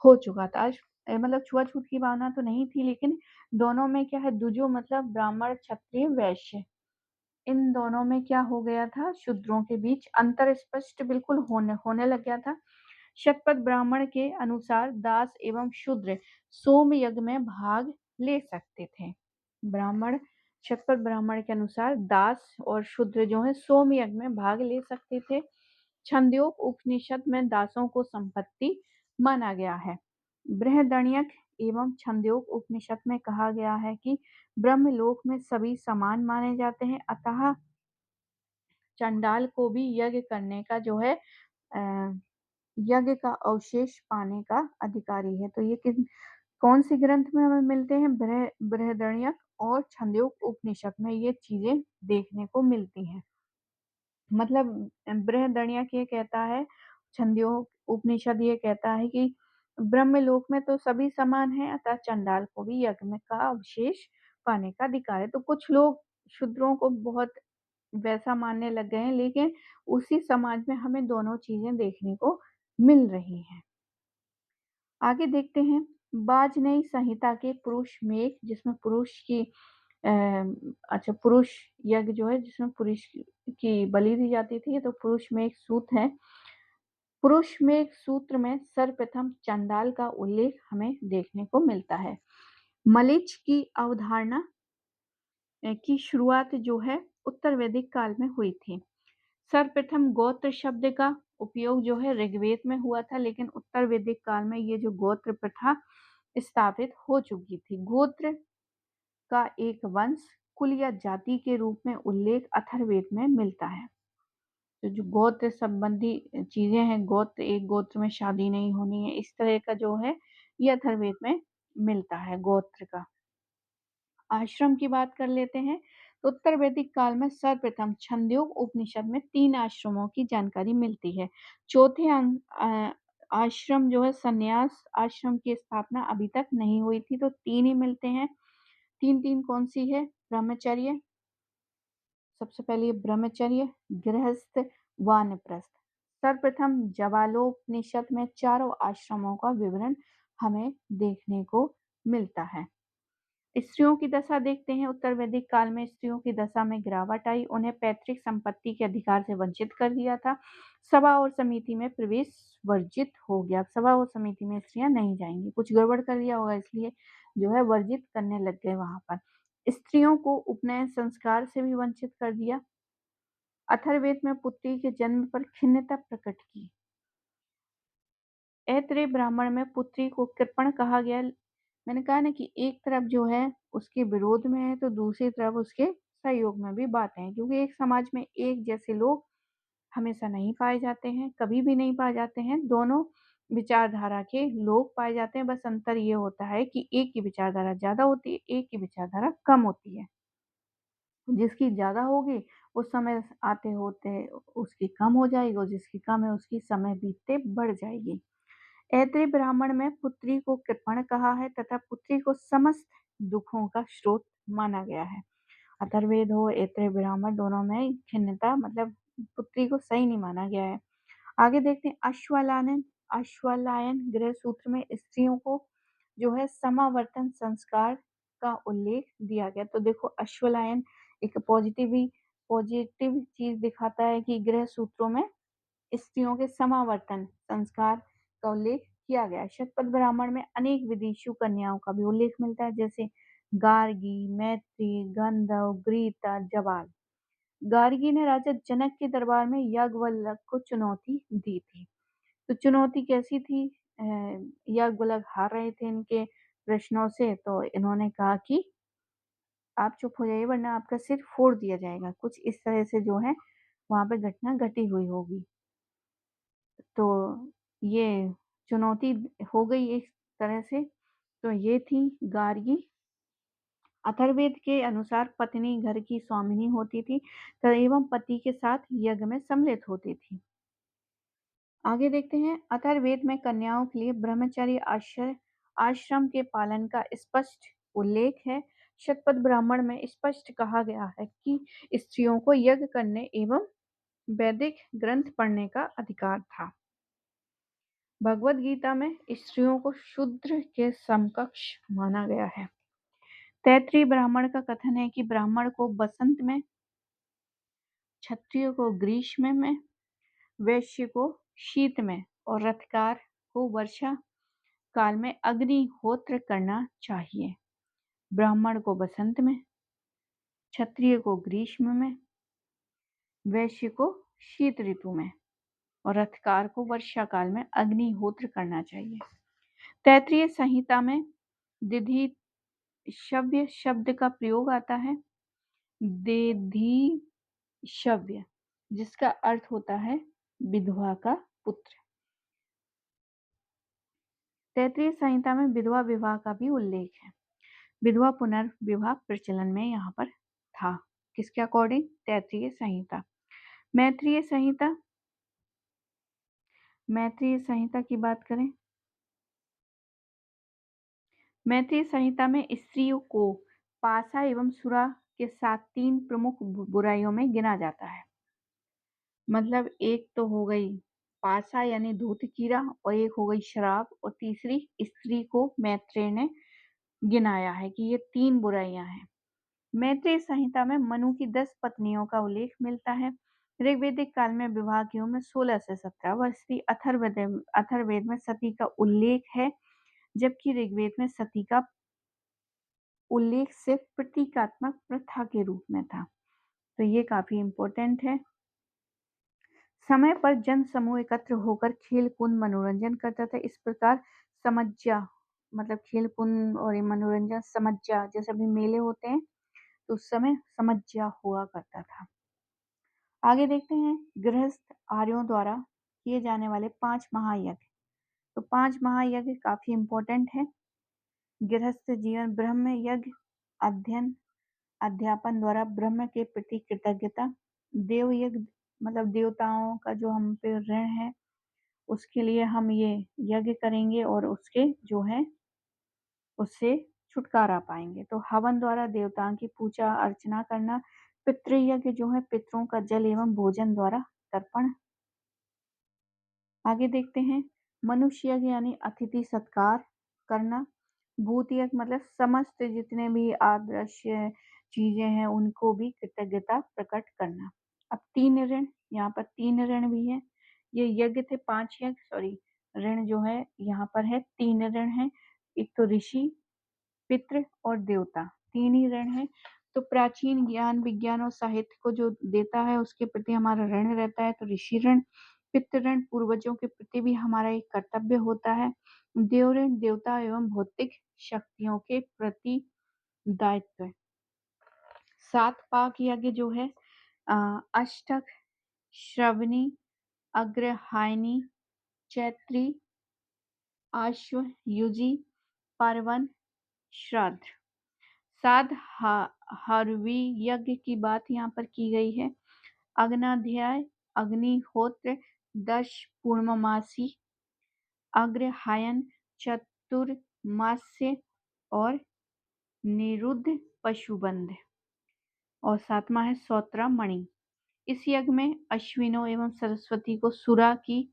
Speaker 1: हो चुका था। मतलब छुआछूत की भावना तो नहीं थी, लेकिन दोनों में क्या है, द्विजो मतलब ब्राह्मण क्षत्रिय वैश्य, इन दोनों में क्या हो गया था, शूद्रों के बीच अंतर स्पष्ट बिल्कुल होने लग गया था। शतपथ ब्राह्मण के अनुसार दास एवं शूद्र सोम यज्ञ में भाग ले सकते थे। ब्राह्मण शतपथ ब्राह्मण के अनुसार दास और शूद्र जो है सोम यज्ञ में भाग ले सकते थे। छंदोग उपनिषद में दासों को संपत्ति माना गया है। बृहदण्यक एवं छंदोग उपनिषद में कहा गया है कि ब्रह्मलोक में सभी समान माने जाते हैं, अतः चंडाल को भी यज्ञ करने का जो है यज्ञ का अवशेष पाने का अधिकारी है। तो ये कौन सी ग्रंथ में हमें मिलते हैं, बृहदण्यक और छंदोग उपनिषद में ये चीजें देखने को मिलती हैं। मतलब बृहदण्यक ये कहता है, छंदोग उपनिषद ये कहता है कि ब्रह्मलोक में तो सभी समान है, अतः चंडाल को भी यज्ञ में का अवशेष पाने का अधिकार है। तो कुछ लोग शूद्रों को बहुत वैसा मानने लग गए हैं, लेकिन उसी समाज में हमें दोनों चीजें देखने को मिल रही हैं। आगे देखते हैं, बाजनई संहिता के पुरुष मेघ जिसमें पुरुष की अच्छा पुरुष यज्ञ जो है जिसमें पुरुष की बलि दी जाती थी, ये तो पुरुष मेघ सूत्र है। पुरुष मेघ सूत्र में सर्वप्रथम चंडाल का उल्लेख हमें देखने को मिलता है। मलिच की अवधारणा की शुरुआत जो है उत्तर वैदिक काल में हुई थी। सर्वप्रथम गोत्र शब्द का उपयोग जो है ऋग्वेद में हुआ था, लेकिन उत्तर वैदिक काल में ये जो गोत्र प्रथा स्थापित हो चुकी थी। गोत्र का एक वंश, कुल या जाति के रूप में उल्लेख अथर्ववेद में मिलता है। तो जो गोत्र संबंधी चीजें हैं, गोत्र, एक गोत्र में शादी नहीं होनी है, इस तरह का जो है ये अथर्ववेद में मिलता है गोत्र का। आश्रम की बात कर लेते हैं तो उत्तर वैदिक काल में सर्वप्रथम छंदोग उपनिषद में 3 आश्रमों की जानकारी मिलती है। चौथे आश्रम जो है संन्यास आश्रम की स्थापना अभी तक नहीं हुई थी, तो 3 ही मिलते हैं। 3 कौन सी है? ब्रह्मचर्य, सबसे पहले ये ब्रह्मचर्य, गृहस्थ, वानप्रस्थ। सर्वप्रथम जवालोपनिषद में चारों आश्रमों का विवरण हमें देखने को मिलता है। स्त्रियों की दशा देखते हैं। उत्तर वैदिक काल में स्त्रियों की दशा में गिरावट आई, उन्हें पैतृक संपत्ति के अधिकार से वंचित कर दिया था। सभा और समिति में प्रवेश वर्जित हो गया। सभा और समिति में स्त्रियां नहीं जाएंगी, कुछ गड़बड़ कर दिया होगा इसलिए जो है वर्जित करने लग गए वहां पर। स्त्रियों को उपनयन संस्कार से भी वंचित कर दिया। अथर्ववेद में पुत्री के जन्म पर खिन्नता प्रकट की। ऐत्रेय ब्राह्मण में पुत्री को कृपण कहा गया। मैंने कहा ना कि एक तरफ जो है उसके विरोध में है तो दूसरी तरफ उसके सहयोग में भी बातें हैं, क्योंकि एक समाज में एक जैसे लोग हमेशा नहीं पाए जाते हैं, कभी भी नहीं पाए जाते हैं। दोनों विचारधारा के लोग पाए जाते हैं, बस अंतर ये होता है कि एक की विचारधारा ज्यादा होती है, एक की विचारधारा कम होती है। जिसकी ज्यादा होगी उस समय आते होते उसकी कम हो जाएगी, और जिसकी कम है उसकी समय बीतते बढ़ जाएगी। ऐत्रेय ब्राह्मण में पुत्री को कृपण कहा है तथा पुत्री को समस्त दुखों का स्रोत माना गया है। अथर्ववेद हो, ऐत्रेय ब्राह्मण, दोनों में खिन्नता मतलब पुत्री को सही नहीं माना गया है। आगे देखते हैं अश्वलायन। अश्वलायन गृह सूत्र में स्त्रियों को जो है समावर्तन संस्कार का उल्लेख दिया गया। तो देखो अश्वलायन एक पॉजिटिव चीज दिखाता है कि गृह सूत्रों में स्त्रियों के समावर्तन संस्कार का उल्लेख किया गया है। शतपथ ब्राह्मण में अनेक विदेशी कन्याओं का भी उल्लेख मिलता है, जैसे गार्गी, मैत्री, गंधर्व, ग्रीता, जवाल। गार्गी ने राजा जनक के दरबार में याज्ञवल्क्य को चुनौती दी थी। तो चुनौती कैसी थी? याज्ञवल्क्य हार रहे थे इनके प्रश्नों से, तो इन्होंने कहा कि आप चुप हो जाइए वरना आपका सिर फोड़ दिया जाएगा। कुछ इस तरह से जो है वहां पे घटना घटी हुई होगी। तो ये चुनौती हो गई एक तरह से। तो ये थी गार्गी। अथर्ववेद के अनुसार पत्नी घर की स्वामिनी होती थी एवं पति के साथ यज्ञ में सम्मिलित होती थी। आगे देखते हैं अथर्ववेद में कन्याओं के लिए ब्रह्मचर्य आश्रम के पालन का स्पष्ट उल्लेख है। शतपथ ब्राह्मण में स्पष्ट कहा गया है कि स्त्रियों को यज्ञ करने एवं वैदिक ग्रंथ पढ़ने का अधिकार था। भगवद गीता में स्त्रियों को शूद्र के समकक्ष माना गया है। तैत्रीय ब्राह्मण का कथन है कि ब्राह्मण को बसंत में, क्षत्रिय को ग्रीष्म में, वैश्य को शीत में और रथकार को वर्षा काल में अग्निहोत्र करना चाहिए। ब्राह्मण को बसंत में, क्षत्रिय को ग्रीष्म में, वैश्य को शीत ऋतु में और रथकार को वर्षा काल में अग्निहोत्र करना चाहिए। तैत्रीय संहिता में दिधि शव्य शब्द का प्रयोग आता है। देधी शव्य, जिसका अर्थ होता है विधवा का पुत्र। तैत्रीय संहिता में विधवा विवाह का भी उल्लेख है। विधवा पुनर्विवाह प्रचलन में यहाँ पर था। किसके अकॉर्डिंग? तैत्रीय संहिता। मैत्रीय संहिता, मैत्रीय संहिता की बात करें, मैत्रीय संहिता में स्त्रियों को पासा एवं सुरा के साथ 3 प्रमुख बुराइयों में गिना जाता है। मतलब एक तो हो गई पासा यानी धूत कीड़ा, और एक हो गई शराब, और तीसरी स्त्री को मैत्रेय ने गिनाया है कि ये 3 बुराइयां हैं। मैत्रेय संहिता में मनु की 10 पत्नियों का उल्लेख मिलता है। ऋग्वेदिक काल में विवाह की उम्र 16 से 17 वर्ष थी। अथर्ववेद में सती का उल्लेख है, जबकि ऋग्वेद में सती का उल्लेख सिर्फ प्रतीकात्मक प्रथा के रूप में था। तो ये काफी इंपॉर्टेंट है। समय पर जन समूह एकत्र होकर खेल कूद मनोरंजन करता था। इस प्रकार समज्जा मतलब खेल-कूद और ये मनोरंजन समज्जा जैसे अभी मेले होते हैं, तो उस समय समज्जा हुआ करता था। आगे देखते हैं गृहस्थ आर्यों द्वारा किए जाने वाले 5 महायज्ञ। तो 5 महायज्ञ काफ़ी इम्पोर्टेंट है। गृहस्थ जीवन ब्रह्म यज्ञ, अध्ययन अध्यापन द्वारा ब्रह्म के प्रति कृतज्ञता, देव यज्ञ मतलब देवताओं का जो हम पे ऋण है, उसके लिए हम ये यज्ञ करेंगे और उसके जो है उससे छुटकारा पाएंगे। तो हवन द्वारा देवताओं की पूजा अर्चना करना, पितृयज्ञ जो है पितरों का जल एवं भोजन द्वारा तर्पण। आगे देखते हैं मनुष्य यज्ञ यानी अतिथि सत्कार करना, भूत यज्ञ मतलब समस्त जितने भी आदर्श चीजें हैं उनको भी कृतज्ञता प्रकट करना। अब 3 ऋण, यहाँ पर 3 ऋण भी है। ये यज्ञ थे 5 यज्ञ, सॉरी ऋण जो है यहाँ पर है 3 ऋण है। एक तो ऋषि, पितृ और देवता, 3 ही ऋण है। तो प्राचीन ज्ञान विज्ञान और साहित्य को जो देता है उसके प्रति हमारा ऋण रहता है। तो ऋषि ऋण, पितृ ऋण पूर्वजों के प्रति भी हमारा एक कर्तव्य होता है। देव ऋण देवता एवं भौतिक शक्तियों के प्रति दायित्व है। 7 पाक यज्ञ जो है अष्टक, श्रवणी, अग्रहायणी, चैत्री, आश्व युजी, पर्वन, श्राद्ध। 7 हरवी यज्ञ की बात यहाँ पर की गई है। अग्नाध्याय, अग्निहोत्र, 10 पूर्णमासी, अग्रहायण, चतुर्मास्य और निरुद्ध पशुबंध। और 7वां है सौत्रा मणि। इस यज्ञ में अश्विनों एवं सरस्वती को सुरा की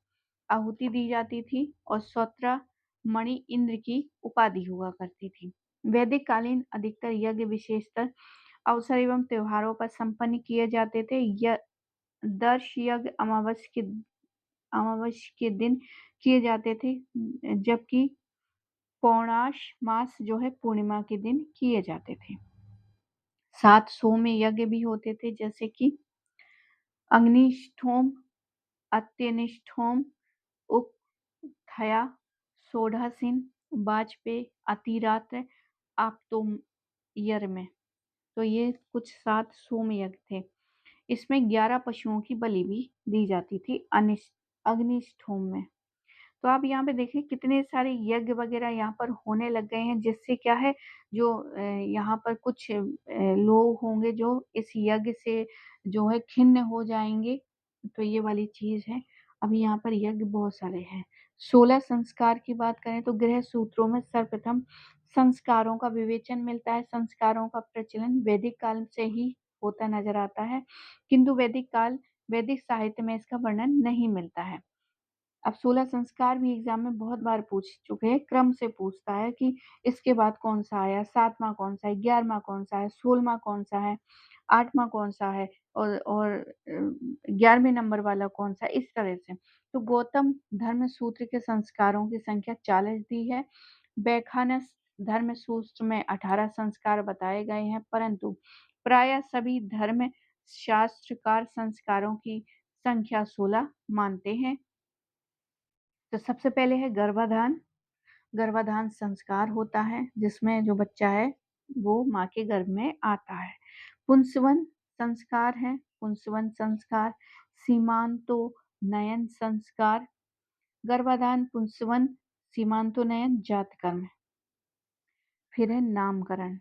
Speaker 1: आहुति दी जाती थी और सौत्रा मणि इंद्र की उपाधि हुआ करती थी। वैदिक कालीन अधिकतर यज्ञ विशेषतर अवसर एवं त्योहारों पर संपन्न किए जाते थे। दर्श यज्ञ अमावस्या के दिन किए जाते थे, जबकि पौर्णाश मास जो है पूर्णिमा के दिन किए जाते थे। 7 सोम यज्ञ भी होते थे, जैसे कि अग्निष्ठोम, अत्यनिष्ठोम, उपथया, सोढ़ासीन, वाजपेय, अतिरात्र, आप्तोयर्म। तो ये कुछ 7 सोम यज्ञ थे। इसमें 11 पशुओं की बलि भी दी जाती थी अग्निष्ठोम में। तो आप यहाँ पे देखिए कितने सारे यज्ञ वगैरह यहाँ पर होने लग गए हैं, जिससे क्या है जो यहाँ पर कुछ लोग होंगे जो इस यज्ञ से जो है खिन्न हो जाएंगे। तो ये वाली चीज है। अभी यहाँ पर यज्ञ बहुत सारे हैं। 16 संस्कार की बात करें तो गृह सूत्रों में सर्वप्रथम संस्कारों का विवेचन मिलता है। संस्कारों का प्रचलन वैदिक काल से ही होता नजर आता है, किंतु वैदिक साहित्य में इसका वर्णन नहीं मिलता है। अब 16 संस्कार भी एग्जाम में बहुत बार पूछ चुके हैं, क्रम से पूछता है कि इसके बाद कौन सा आया, 7वां कौन सा है, 11वां कौन सा है, 16वां कौन सा है, 8वां कौन सा है और 11वें नंबर वाला कौन सा, इस तरह से। तो गौतम धर्म सूत्र के संस्कारों की संख्या 40 दी है। वैखानस धर्म सूत्र में 18 संस्कार बताए गए हैं, परंतु प्राय सभी धर्म शास्त्रकार संस्कारों की संख्या 16 मानते हैं। तो सबसे पहले है गर्भाधान। गर्भाधान संस्कार होता है जिसमें जो बच्चा है वो माँ के गर्भ में आता है। पुंसवन संस्कार है, पुंसवन संस्कार। सीमांतो नयन संस्कार। गर्भाधान, पुंसवन, सीमांतो नयन, जातकर्म। फिर है नामकरण।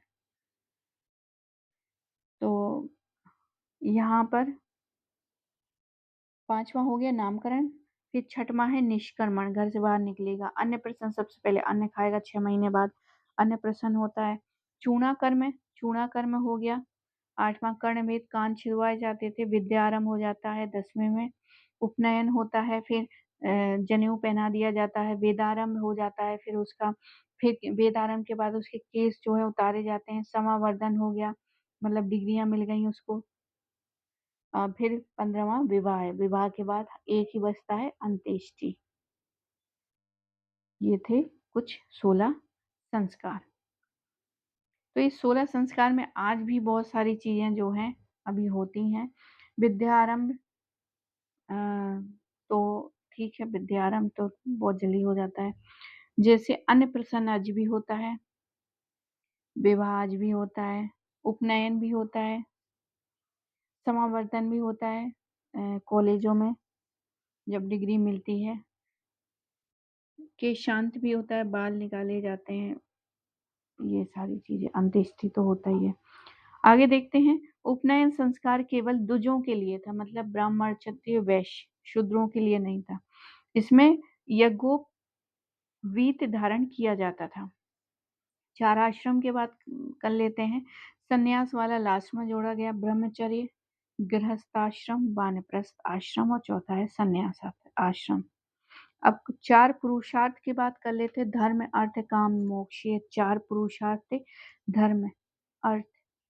Speaker 1: तो यहाँ पर 5वां हो गया नामकरण। फिर 6वां है निष्क्रमण, घर से बाहर निकलेगा। अन्नप्राशन, सबसे पहले अन्न खाएगा, 6 महीने बाद अन्नप्राशन होता है। चूणाकर्म, चूणाकर्म हो गया। 8वां कर्णवेद, कान छिदवाए जाते थे। विद्या आरंभ हो जाता है 10वें में। उपनयन होता है, फिर जनेऊ पहना दिया जाता है। वेदारंभ हो जाता है, फिर उसका फिर वेदारंभ के बाद उसके केस जो है उतारे जाते हैं। समावर्धन हो गया, मतलब डिग्रियां मिल गई उसको। फिर 15वां विवाह है। विवाह के बाद एक ही बचता है, अंत्येष्टि। ये थे कुछ 16 संस्कार। तो इस 16 संस्कार में आज भी बहुत सारी चीजें जो हैं अभी होती हैं। विद्यारंभ तो ठीक है, विद्यारंभ तो बहुत जल्दी हो जाता है। जैसे अन्नप्राशन आज भी होता है, विवाह आज भी होता है, उपनयन भी होता है, समावर्तन भी होता है कॉलेजों में जब डिग्री मिलती है, केशांत भी होता है, बाल निकाले जाते हैं, ये सारी चीज़ें, अंत्येष्टि तो होता ही है। आगे देखते हैं, उपनयन संस्कार केवल द्विजों के लिए था, मतलब ब्राह्मण, क्षत्रिय, वैश्य, शूद्रों के लिए नहीं था। इसमें यज्ञोपवीत धारण किया जाता था। 4 आश्रम की बात कर लेते हैं। संन्यास वाला लास्ट में जोड़ा गया, ब्रह्मचर्य, गृहस्थाश्रम, वानप्रस्थ आश्रम और चौथा है संन्यास आश्रम। अब 4 पुरुषार्थ की बात कर लेते हैं। धर्म, अर्थ, काम, मोक्ष, ये 4 पुरुषार्थ थे। धर्म, अर्थ,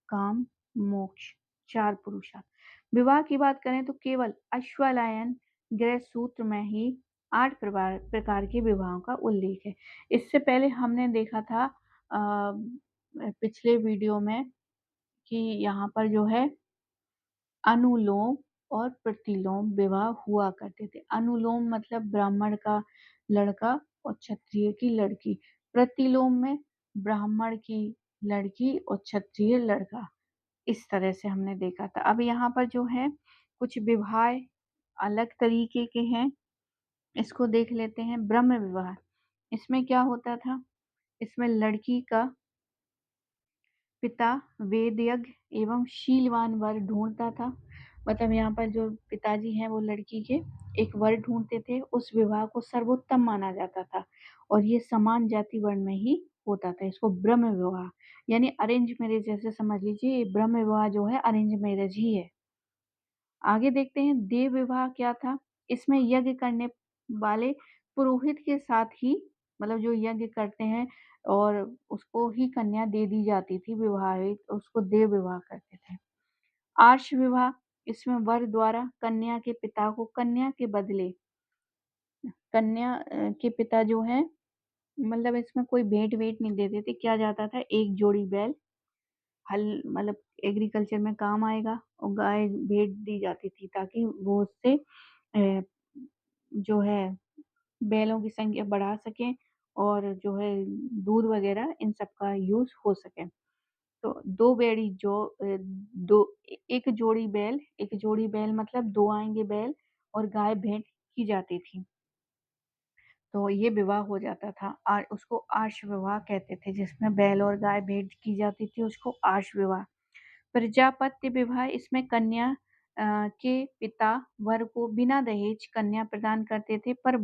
Speaker 1: काम, मोक्ष, 4 पुरुषार्थ। विवाह की बात करें तो केवल अश्वलायन गृह सूत्र में ही 8 प्रकार के विवाहों का उल्लेख है। इससे पहले हमने देखा था पिछले वीडियो में कि यहाँ पर जो है अनुलोम और प्रतिलोम विवाह हुआ करते थे। अनुलोम मतलब ब्राह्मण का लड़का और क्षत्रिय की लड़की। प्रतिलोम में ब्राह्मण की लड़की और क्षत्रिय लड़का। इस तरह से हमने देखा था। अब यहाँ पर जो है कुछ विवाह अलग तरीके के हैं, इसको देख लेते हैं। ब्रह्म विवाह, इसमें क्या होता था? इसमें लड़की का पिता वेद यज्ञ एवं शीलवान वर ढूंढता था। मतलब यहाँ पर जो पिताजी हैं वो लड़की के एक वर ढूंढते थे। उस विवाह को सर्वोत्तम माना जाता था और ये समान जाति वर्ण में ही होता था। इसको ब्रह्म विवाह यानी अरेंज मैरिज जैसे समझ लीजिए। ये ब्रह्म विवाह जो है अरेंज मैरिज ही है। आगे देखते हैं देव विवाह क्या था। इसमें यज्ञ करने वाले पुरोहित के साथ ही, मतलब जो यज्ञ करते हैं और उसको ही कन्या दे दी जाती थी विवाहित, उसको देव विवाह कहते थे। आर्ष विवाह, इसमें वर द्वारा कन्या के पिता को कन्या के बदले कन्या के पिता जो है, मतलब इसमें कोई भेंट वेंट नहीं देते थे। क्या जाता था, एक जोड़ी बैल, हल मतलब एग्रीकल्चर में काम आएगा, और गाय भेंट दी जाती थी ताकि वो उससे जो है बैलों की संख्या बढ़ा सकें और जो है दूध वगैरह इन सब का यूज हो सके। तो दो बेड़ी जो दो एक जोड़ी बैल मतलब दो आएंगे बैल और गाय भेंट की जाती थी, तो ये विवाह हो जाता था। और उसको आर्ष विवाह कहते थे, जिसमें बैल और गाय भेंट की जाती थी, उसको आर्ष विवाह। प्रजापत्य विवाह, इसमें कन्या के पिता वर को बिना दहेज कन्या प्रदान करते थे, पर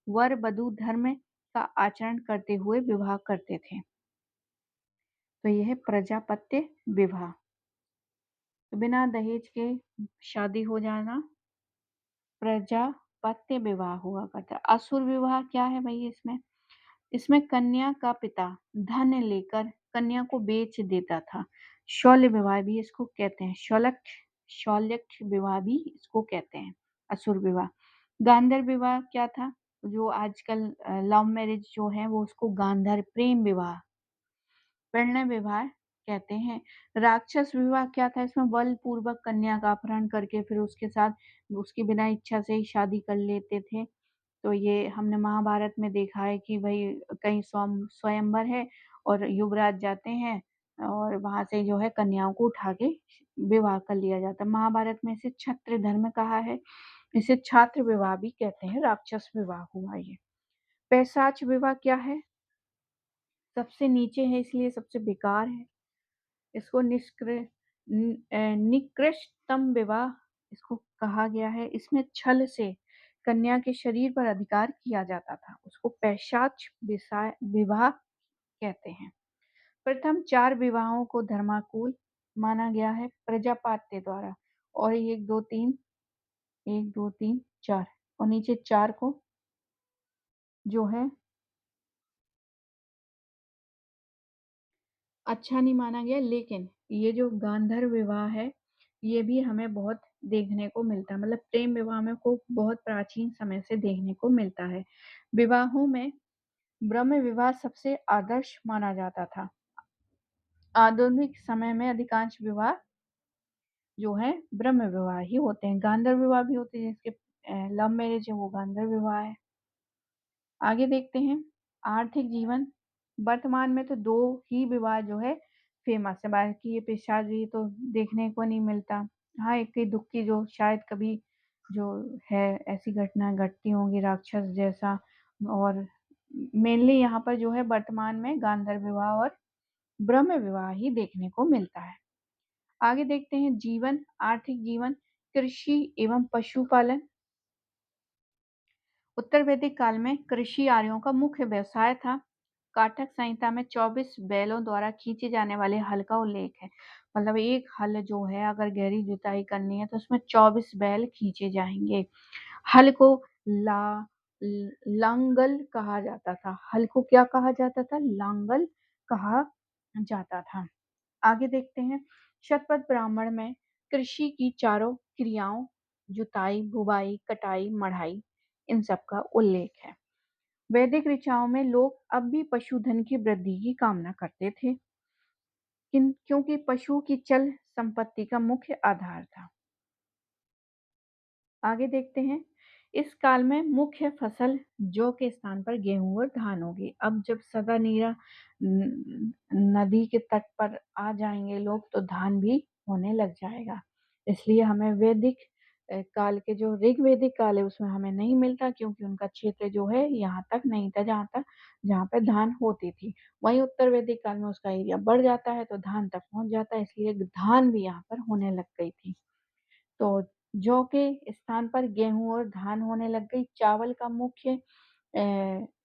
Speaker 1: वर वधू धर्म का आचरण करते हुए विवाह करते थे। तो यह है प्रजापत्य विवाह, तो बिना दहेज के शादी हो जाना प्रजापत्य विवाह हुआ करता। असुर विवाह क्या है भाई? इसमें इसमें कन्या का पिता धन लेकर कन्या को बेच देता था। शौल्य विवाह भी इसको कहते हैं, शौल्यक्ष विवाह भी इसको कहते हैं, असुर विवाह। गांधर्व विवाह क्या था? जो आजकल लव मैरिज जो है वो उसको गांधर्व प्रेम विवाह, प्रणय विवाह कहते हैं। राक्षस विवाह क्या था? इसमें बलपूर्वक कन्या का अपहरण करके फिर उसके साथ उसकी बिना इच्छा से ही शादी कर लेते थे। तो ये हमने महाभारत में देखा है कि भाई कहीं स्वयंवर है और युवराज जाते हैं और वहां से जो है कन्याओं को उठा के विवाह कर लिया जाता है। महाभारत में इसे क्षत्र धर्म कहा है, इसे छात्र विवाह भी कहते हैं। राक्षस विवाह हुआ ये। पैशाच विवाह क्या है? सबसे नीचे है इसलिए सबसे बेकार है। इसको निकृष्टतम विवाह इसको कहा गया है। इसमें छल से कन्या के शरीर पर अधिकार किया जाता था, उसको पैशाच विवाह कहते हैं। प्रथम 4 विवाहों को धर्माकुल माना गया है प्रजापात्य द्वारा, और 1 2 3 4 और नीचे 4 को जो है अच्छा नहीं माना गया। लेकिन ये जो गांधर्व विवाह है ये भी हमें बहुत देखने को मिलता है, मतलब प्रेम विवाह में को बहुत प्राचीन समय से देखने को मिलता है। विवाहों में ब्रह्म विवाह सबसे आदर्श माना जाता था। आधुनिक समय में अधिकांश विवाह जो है ब्रह्म विवाह ही होते हैं। गांधर्व विवाह भी होते हैं, जिसके लव मैरिज है वो गांधर्व विवाह है। आगे देखते हैं आर्थिक जीवन वर्तमान में तो 2 ही विवाह जो है फ़ेमस है, बाकी ये पिशाजी तो देखने को नहीं मिलता। हाँ, एक दुःख की जो शायद कभी जो है ऐसी घटनाएँ घटती होंगी राक्षस जैसा, और मेनली यहाँ पर जो है वर्तमान में गांधर्व विवाह और ब्रह्म विवाह ही देखने को मिलता है। आगे देखते हैं जीवन, आर्थिक जीवन, कृषि एवं पशुपालन। उत्तर वैदिक काल में कृषि आर्यों का मुख्य व्यवसाय था। काटक संहिता में 24 बैलों द्वारा खींचे जाने वाले हल का उल्लेख है। मतलब एक हल जो है अगर गहरी जुताई करनी है तो उसमें 24 बैल खींचे जाएंगे। हल को ला लांगल कहा जाता था। हल को क्या कहा जाता था? लांगल कहा जाता था। आगे देखते हैं शतपथ ब्राह्मण में कृषि की चारों क्रियाओं जुताई, बुवाई, कटाई, मढ़ाई इन सब का उल्लेख है। वैदिक ऋचाओं में लोग अब भी पशुधन की वृद्धि की कामना करते थे, क्योंकि पशु की चल संपत्ति का मुख्य आधार था। आगे देखते हैं इस काल में मुख्य फसल जौ के स्थान पर गेहूं और धान होगी। अब जब सदा नीरा नदी के तट पर आ जाएंगे लोग तो धान भी होने लग जाएगा। इसलिए हमें वैदिक काल के जो ऋग्वेदिक काल है उसमें हमें नहीं मिलता, क्योंकि उनका क्षेत्र जो है यहाँ तक नहीं था जहाँ पे धान होती थी। वहीं उत्तर वैदिक काल में उसका एरिया बढ़ जाता है तो धान तक पहुंच जाता है, इसलिए धान भी यहाँ पर होने लग गई थी। तो जौ के स्थान पर गेहूं और धान होने लग गई। चावल का मुख्य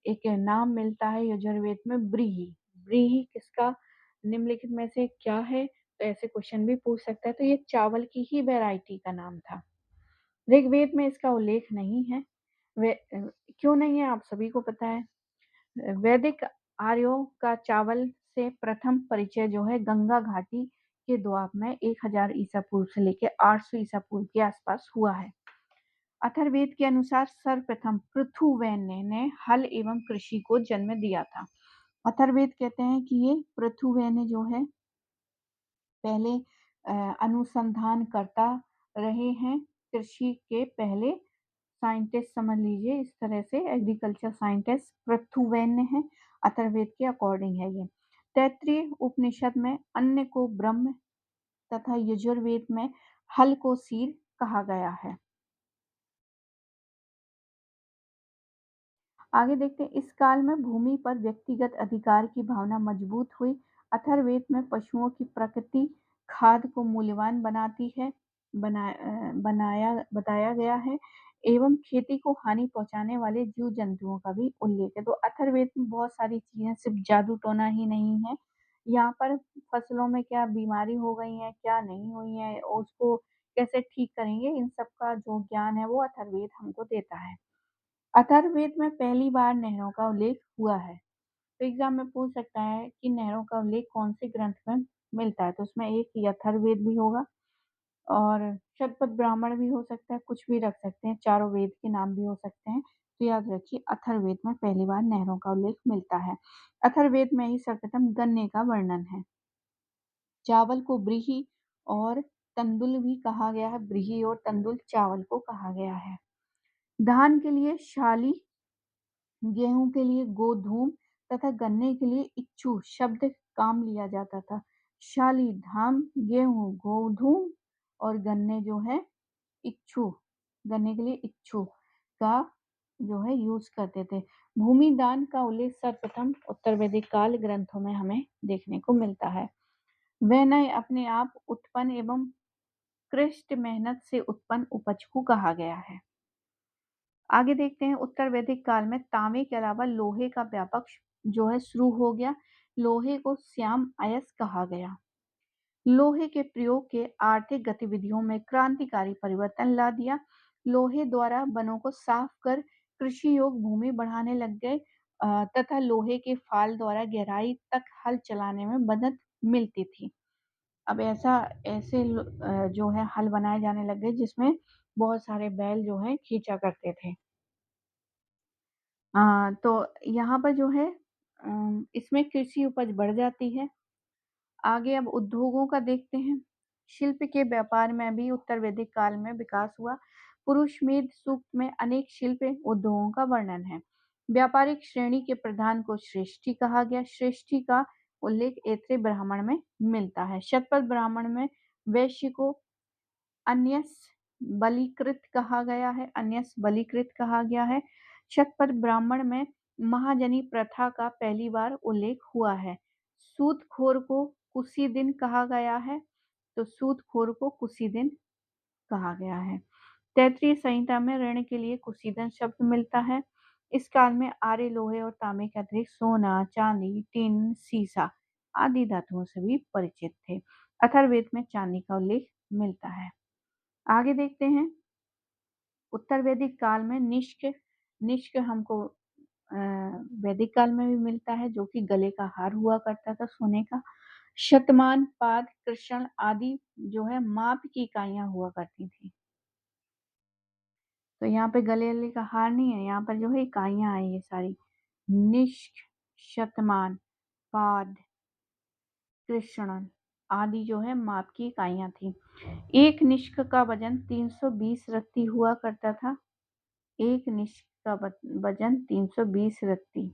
Speaker 1: एक नाम मिलता है यजुर्वेद में ब्रीही। ब्रीही किसका निम्नलिखित में से क्या है? तो ऐसे क्वेश्चन भी पूछ सकता है। तो ये चावल की ही वैरायटी का नाम था। ऋग्वेद में इसका उल्लेख नहीं है। वे क्यों नहीं है आप सभी को पता है। वैदिक आर्यों का चावल से प्रथम परिचय जो है गंगा घाटी के दोआब में 1000 ईसा पूर्व से लेकर 800 ईसा पूर्व के आसपास हुआ है। अथर्ववेद के अनुसार सर्वप्रथम पृथुवैन ने हल एवं कृषि को जन्म दिया था। अथर्ववेद कहते हैं कि ये पृथुवैन जो है पहले अनुसंधान करता रहे हैं। कृषि के पहले साइंटिस्ट समझ लीजिए, इस तरह से एग्रीकल्चर साइंटिस्ट पृथुवैन है। अथर्ववेद के अकॉर्डिंग है ये। तैत्तिरीय उपनिषद में अन्न को ब्रह्म तथा यजुर्वेद में हल को सीर कहा गया है। आगे देखते हैं इस काल में भूमि पर व्यक्तिगत अधिकार की भावना मजबूत हुई। अथर्ववेद में पशुओं की प्रकृति खाद को मूल्यवान बनाती है बनाया बताया गया है, एवं खेती को हानि पहुंचाने वाले जीव जंतुओं का भी उल्लेख है। तो अथर्ववेद में बहुत सारी चीजें, सिर्फ जादू टोना ही नहीं है। यहाँ पर फसलों में क्या बीमारी हो गई है, क्या नहीं हुई है, उसको कैसे ठीक करेंगे, इन सब का जो ज्ञान है वो अथर्ववेद हमको देता है। अथर्ववेद में पहली बार नहरों का उल्लेख हुआ है। तो एग्जाम में पूछ सकता है कि नहरों का उल्लेख कौन से ग्रंथ में मिलता है, तो उसमें एक अथर्ववेद भी होगा और शतपथ ब्राह्मण भी हो सकता है, कुछ भी रख सकते हैं, चारों वेद के नाम भी हो सकते हैं। तो याद रखिए अथर्ववेद में पहली बार नहरों का उल्लेख मिलता है। अथर्ववेद में ही सर्वप्रथम गन्ने का वर्णन है। चावल को ब्रीही और तंदुल भी कहा गया है। ब्रीही और तंदुल चावल को कहा गया है। धान के लिए शाली, गेहूं के लिए गोधूम तथा गन्ने के लिए इच्छु शब्द काम लिया जाता था। शाली धान, गेहूं गोधूम और गन्ने जो है इच्छु, गन्ने के लिए इच्छु का जो है यूज करते थे। भूमि दान का उल्लेख सर्वप्रथम उत्तर वैदिक काल ग्रंथों में हमें देखने को मिलता है। वह नय अपने आप उत्पन्न एवं कृष्ट मेहनत से उत्पन्न उपज को कहा गया है। आगे देखते हैं उत्तर वैदिक काल में तांबे के अलावा लोहे का व्यापक जो है शुरू हो गया। लोहे को श्याम अयस्क कहा गया। लोहे के प्रयोग के आर्थिक गतिविधियों में क्रांतिकारी परिवर्तन ला दिया। लोहे द्वारा वनों को साफ कर कृषि योग भूमि बढ़ाने लग गए तथा लोहे के फाल द्वारा गहराई तक हल चलाने में मदद मिलती थी। अब ऐसे जो है हल बनाए जाने लग गए जिसमें बहुत सारे बैल जो है खींचा करते थे। तो यहाँ पर जो है इसमें कृषि उपज बढ़ जाती है। आगे अब उद्योगों का देखते हैं। शिल्प के व्यापार में भी उत्तर वैदिक काल में विकास हुआ। पुरुष मेध सूक्त में अनेक शिल्प उद्योगों का वर्णन है। व्यापारिक श्रेणी के प्रधान को श्रेष्ठी कहा गया। श्रेष्ठी का उल्लेख ऐत्रेय ब्राह्मण में मिलता है। शतपथ ब्राह्मण में वैश्य को अन्यस बलीकृत कहा गया है। अन्यस बलीकृत कहा गया है। शतपथ ब्राह्मण में महाजनी प्रथा का पहली बार उल्लेख हुआ है। सूदखोर को कुसीदिन कहा गया है। तो सूदखोर को कुसीदिन कहा गया है। तैत्तिरीय संहिता में ऋण के लिए कुसीदन शब्द मिलता है। इस काल में आर्य लोहे और तांबे के अतिरिक्त सोना, चांदी, टिन, सीसा आदि धातुओं से भी परिचित थे। अथर्ववेद में चांदी का उल्लेख मिलता है। आगे देखते हैं, उत्तर वैदिक काल में निष्क निष्क हमको वैदिक काल में भी मिलता है, जो कि गले का हार हुआ करता था सोने का। शतमान, पाद, कृषण आदि जो है माप की इकाइयां हुआ करती थी। तो यहाँ पे गले का हार नहीं है, यहाँ पर जो है इकाइयां आई ये सारी। निष्क, शतमान, पाद, कृषण आदि जो है माप की इकाइयां थी। एक निष्क का वजन 320 रत्ती हुआ करता था। एक निष्क का वजन 320 रत्ती।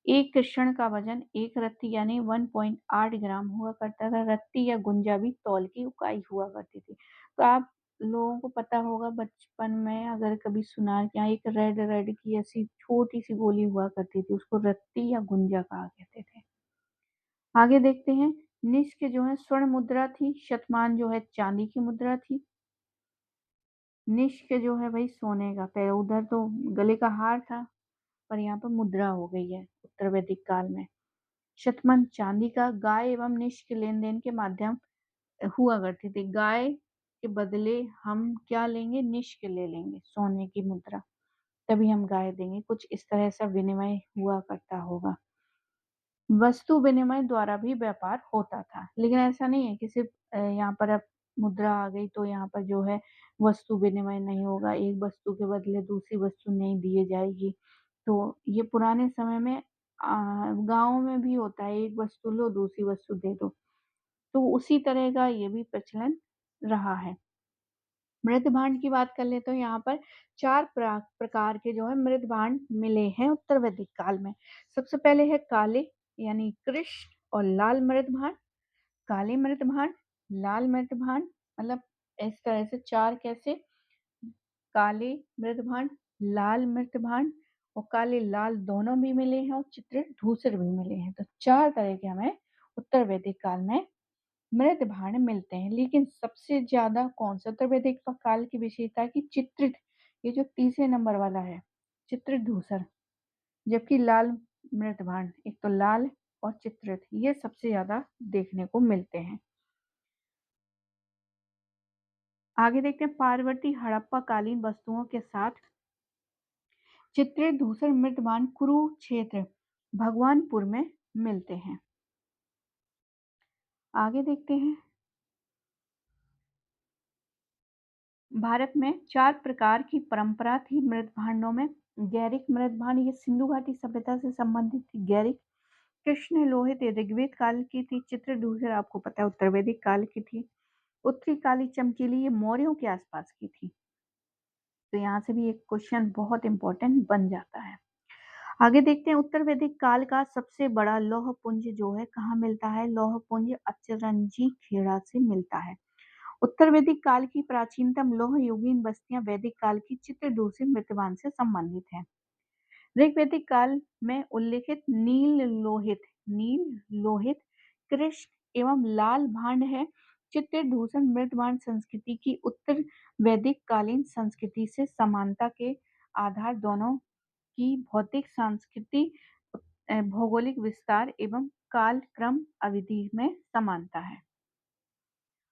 Speaker 1: एक कृष्ण का वजन 1 रत्ती यानी 1.8 ग्राम हुआ करता था। रत्ती या गुंजा भी तौल की इकाई हुआ करती थी। तो आप लोगों को पता होगा बचपन में अगर कभी सुना कि यहाँ एक रेड रेड की ऐसी छोटी सी गोली हुआ करती थी, उसको रत्ती या गुंजा कहा कहते थे। आगे देखते हैं, निष्क जो है स्वर्ण मुद्रा थी। शतमान जो है चांदी की मुद्रा थी। निष्क जो है भाई सोने का, पहले उधर तो गले का हार था पर यहाँ पर मुद्रा हो गई है उत्तर वैदिक काल में। शतमान चांदी का। गाय एवं निष्क लेन देन के माध्यम हुआ करती थी। गाय के बदले हम क्या लेंगे, निष्क ले लेंगे, सोने की मुद्रा, तभी हम गाय देंगे। कुछ इस तरह से विनिमय हुआ करता होगा। वस्तु विनिमय द्वारा भी व्यापार होता था, लेकिन ऐसा नहीं है कि सिर्फ यहाँ पर अब मुद्रा आ गई तो यहाँ पर जो है वस्तु विनिमय नहीं होगा, एक वस्तु के बदले दूसरी वस्तु नहीं दी जाएगी। तो ये पुराने समय में गाँव में भी होता है, एक वस्तु लो दूसरी वस्तु दे दो। तो उसी तरह का ये भी प्रचलन रहा है। मृद भांड की बात कर ले तो यहाँ पर 4 प्रकार के जो है मृद भांड मिले हैं उत्तर वैदिक काल में। सबसे पहले है काले यानी कृष्ण और लाल मृद भांड। काले मृद भांड, लाल मृद भांड, मतलब इस तरह से 4 कैसे, काले मृद भांड, लाल मृद भांड और काले लाल दोनों भी मिले हैं और चित्र धूसर भी मिले हैं। तो 4 तरह के हमें उत्तर वैदिक काल में मृद भांड मिलते हैं। लेकिन सबसे ज्यादा कौन सा उत्तर वैदिक काल की विशेषता की चित्रित, ये जो तीसरे नंबर वाला है चित्रित धूसर, जबकि लाल मृद भांड एक तो लाल और चित्रित, ये सबसे ज्यादा देखने को मिलते हैं। आगे देखते हैं, पार्वती हड़प्पा कालीन वस्तुओं के साथ चित्रित धूसर मृद भांड कुरुक्षेत्र भगवानपुर में मिलते हैं। आगे देखते हैं, भारत में 4 प्रकार की परंपरा थी मृद भांडों में। गैरिक मृद भांड, ये सिंधु घाटी सभ्यता से संबंधित थी। गैरिक कृष्ण लोहित ऋग्वेद काल की थी। चित्रधूसर आपको पता है उत्तर वैदिक काल की थी। उत्तरी काली चमकीली ये मौर्यों के आसपास की थी। तो यहाँ से भी एक क्वेश्चन बहुत इंपॉर्टेंट बन जाता है। आगे देखते हैं, उत्तर वैदिक काल का सबसे बड़ा लौह पुंज जो है कहाँ मिलता है, लौह पुंज अचरंजी खेड़ा से मिलता है। उत्तर वैदिक काल की प्राचीनतम लौह युगीन बस्तियां वैदिक काल की चित्रदूषित मृतवान से संबंधित हैं। ऋग्वैदिक काल में उल्लेखित नील लोहित कृष्ण एवं लाल भांड है। चित्रदूषण मृतभांड संस्कृति की उत्तर वैदिक कालीन संस्कृति से समानता के आधार दोनों की भौतिक सांस्कृतिक भौगोलिक विस्तार एवं काल क्रम अवधि में समानता है।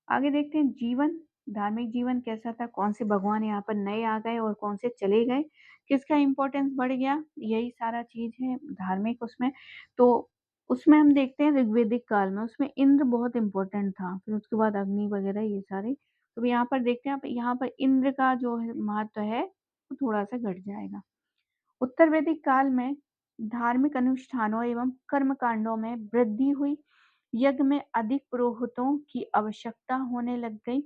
Speaker 1: आगे देखते हैं, जीवन, धार्मिक जीवन कैसा था, कौन से भगवान यहाँ पर नए आ गए और कौन से चले गए, किसका इंपॉर्टेंस बढ़ गया, यही सारा चीज है धार्मिक उसमें। तो उसमें हम देखते हैं ऋग्वेदिक काल में उसमें इंद्र बहुत इंपॉर्टेंट था, फिर उसके बाद अग्नि वगैरह ये सारे। तो यहाँ पर देखते हैं, यहाँ पर इंद्र का जो महत्व है वो थोड़ा सा घट जाएगा। उत्तर वैदिक काल में धार्मिक अनुष्ठानों एवं कर्म कांडों में वृद्धि हुई। यज्ञ में अधिक पुरोहितों की आवश्यकता होने लग गई।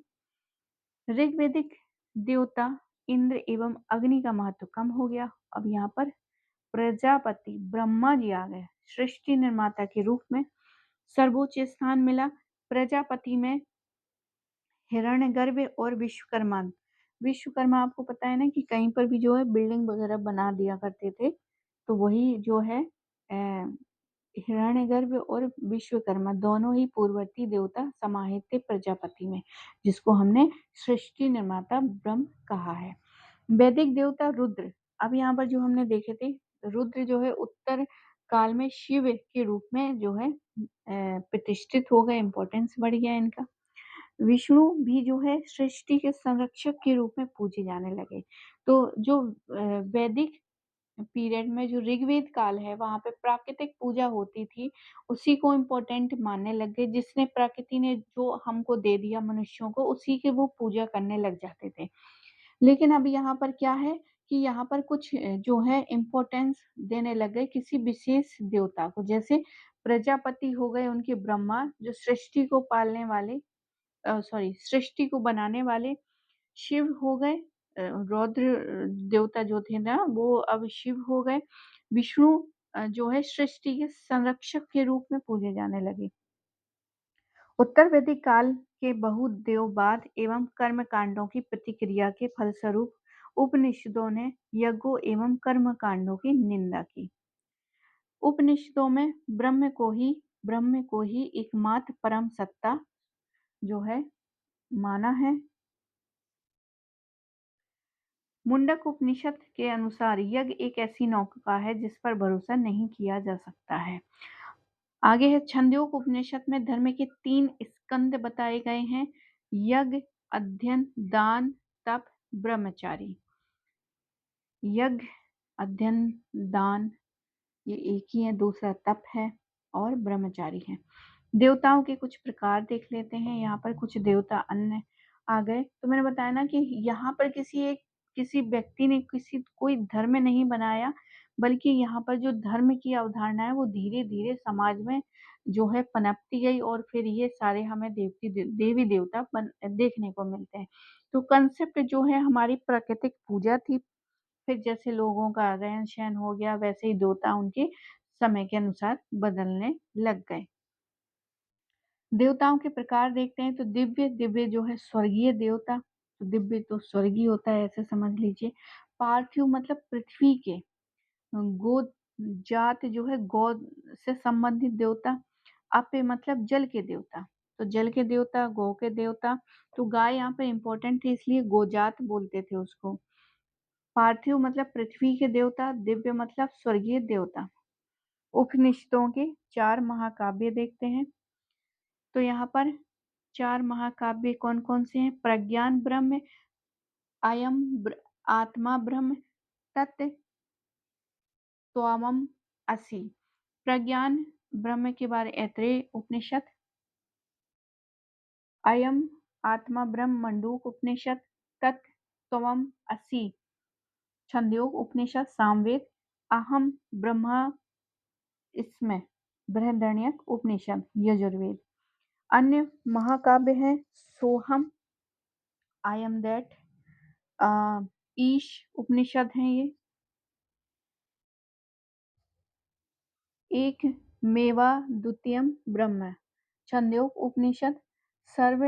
Speaker 1: ऋग्वैदिक देवता इंद्र एवं अग्नि का महत्व कम हो गया। अब यहाँ पर प्रजापति ब्रह्मा जी आ गए, सृष्टि निर्माता के रूप में सर्वोच्च स्थान मिला। प्रजापति में हिरण्यगर्भ और विश्वकर्मा। विश्वकर्मा आपको पता है ना कि कहीं पर भी जो है बिल्डिंग वगैरह बना दिया करते थे, तो वही जो है हिरण्यगर्भ और विश्वकर्मा दोनों ही पूर्ववर्ती देवता समाहित थे प्रजापति में, जिसको हमने सृष्टि निर्माता ब्रह्म कहा है। वैदिक देवता रुद्र, अब यहाँ पर जो हमने देखे थे, रुद्र जो है उत्तर काल में शिव के रूप में जो है प्रतिष्ठित हो गए, इंपॉर्टेंस बढ़ गया इनका। विष्णु भी जो है सृष्टि के संरक्षक के रूप में पूजे जाने लगे। तो जो वैदिक पीरियड में जो ऋग्वेद काल है वहां पे प्राकृतिक पूजा होती थी, उसी को इम्पोर्टेंट मानने लग गए। जिसने प्रकृति ने जो हमको दे दिया मनुष्यों को, उसी की वो पूजा करने लग जाते थे। लेकिन अब यहाँ पर क्या है कि यहाँ पर कुछ जो है इम्पोर्टेंस देने लग गए किसी विशेष देवता को। जैसे प्रजापति हो गए उनके ब्रह्मा, जो सृष्टि को पालने वाले, सॉरी सृष्टि को बनाने वाले। शिव हो गए, रौद्र देवता जो थे ना वो अब शिव हो गए। विष्णु जो है सृष्टि के संरक्षक के रूप में पूजे जाने लगे। उत्तर वैदिक काल के बहुदेववाद एवं कर्म कांडों की प्रतिक्रिया के फलस्वरूप उपनिषदों ने यज्ञों एवं कर्म कांडों की निंदा की। उपनिषदों में ब्रह्म को ही एकमात्र परम सत्ता जो है माना है। मुंडक उपनिषद के अनुसार यज्ञ एक ऐसी नौका है जिस पर भरोसा नहीं किया जा सकता है। आगे है छंदोग उपनिषद में धर्म के 3 स्कंद बताए गए हैं: यज्ञ, अध्ययन, दान, तप, ब्रह्मचारी। यज्ञ, अध्ययन, दान ये एक ही है, दूसरा तप है और ब्रह्मचारी है। देवताओं के कुछ प्रकार देख लेते हैं। यहाँ पर कुछ देवता अन्य आ गए। तो मैंने बताया ना कि यहाँ पर किसी व्यक्ति ने कोई धर्म नहीं बनाया, बल्कि यहाँ पर जो धर्म की अवधारणा है वो धीरे धीरे समाज में जो है पनपती गई, और फिर ये सारे हमें देवी देवता देखने को मिलते हैं। तो कंसेप्ट जो है हमारी प्राकृतिक पूजा थी, फिर जैसे लोगों का रहन सहन हो गया वैसे ही देवता उनके समय के अनुसार बदलने लग गए। देवताओं के प्रकार देखते हैं तो दिव्य जो है स्वर्गीय देवता, तो दिव्य तो स्वर्गीय होता है ऐसे समझ लीजिए। पार्थिव मतलब पृथ्वी के। गो जात जो है गौ से संबंधित देवता। अपे मतलब जल के देवता, तो जल के देवता, गौ के देवता। तो गाय यहाँ पे इंपॉर्टेंट थी इसलिए गोजात बोलते थे उसको। पार्थिव मतलब पृथ्वी के देवता, दिव्य मतलब स्वर्गीय देवता। उपनिषदों के 4 महाकाव्य देखते हैं। तो यहाँ पर 4 महाकाव्य कौन कौन से हैं? प्रज्ञान ब्रह्म, अयम आत्मा ब्रह्म, तत् त्वमम असि। प्रज्ञान ब्रह्म के बारे ऐत्रेय उपनिषद, अयम आत्मा ब्रह्म मंडूक उपनिषद, तत् त्वमम असि छंदोग उपनिषद सामवेद, अहम ब्रह्मा इसमें बृहदारण्यक उपनिषद यजुर्वेद। अन्य महाकाव्य है सोहम, आई एम दैट, ईश उपनिषद है ये। एक मेवा द्वितीयम ब्रह्म छंदोग उपनिषद। सर्व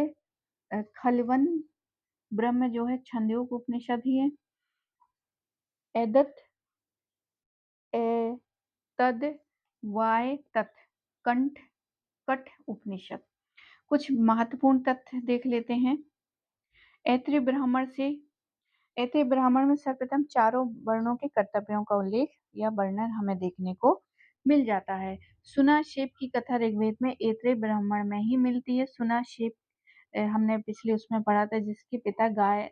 Speaker 1: खलवन ब्रह्म जो है छंदोग उपनिषद ही है। एदत ए तद वाय तत् कंठ कठ उपनिषद। कुछ महत्वपूर्ण तथ्य देख लेते हैं। ऐत्रेय ब्राह्मण से ऐत्रेय ब्राह्मण में सर्वप्रथम चारों वर्णों के कर्तव्यों का उल्लेख या वर्णन हमें देखने को मिल जाता है। सुनाशेप की कथा ऋग्वेद में ऐत्रेय ब्राह्मण में ही मिलती है। सुनाशेप हमने पिछले उसमें पढ़ा था, जिसके पिता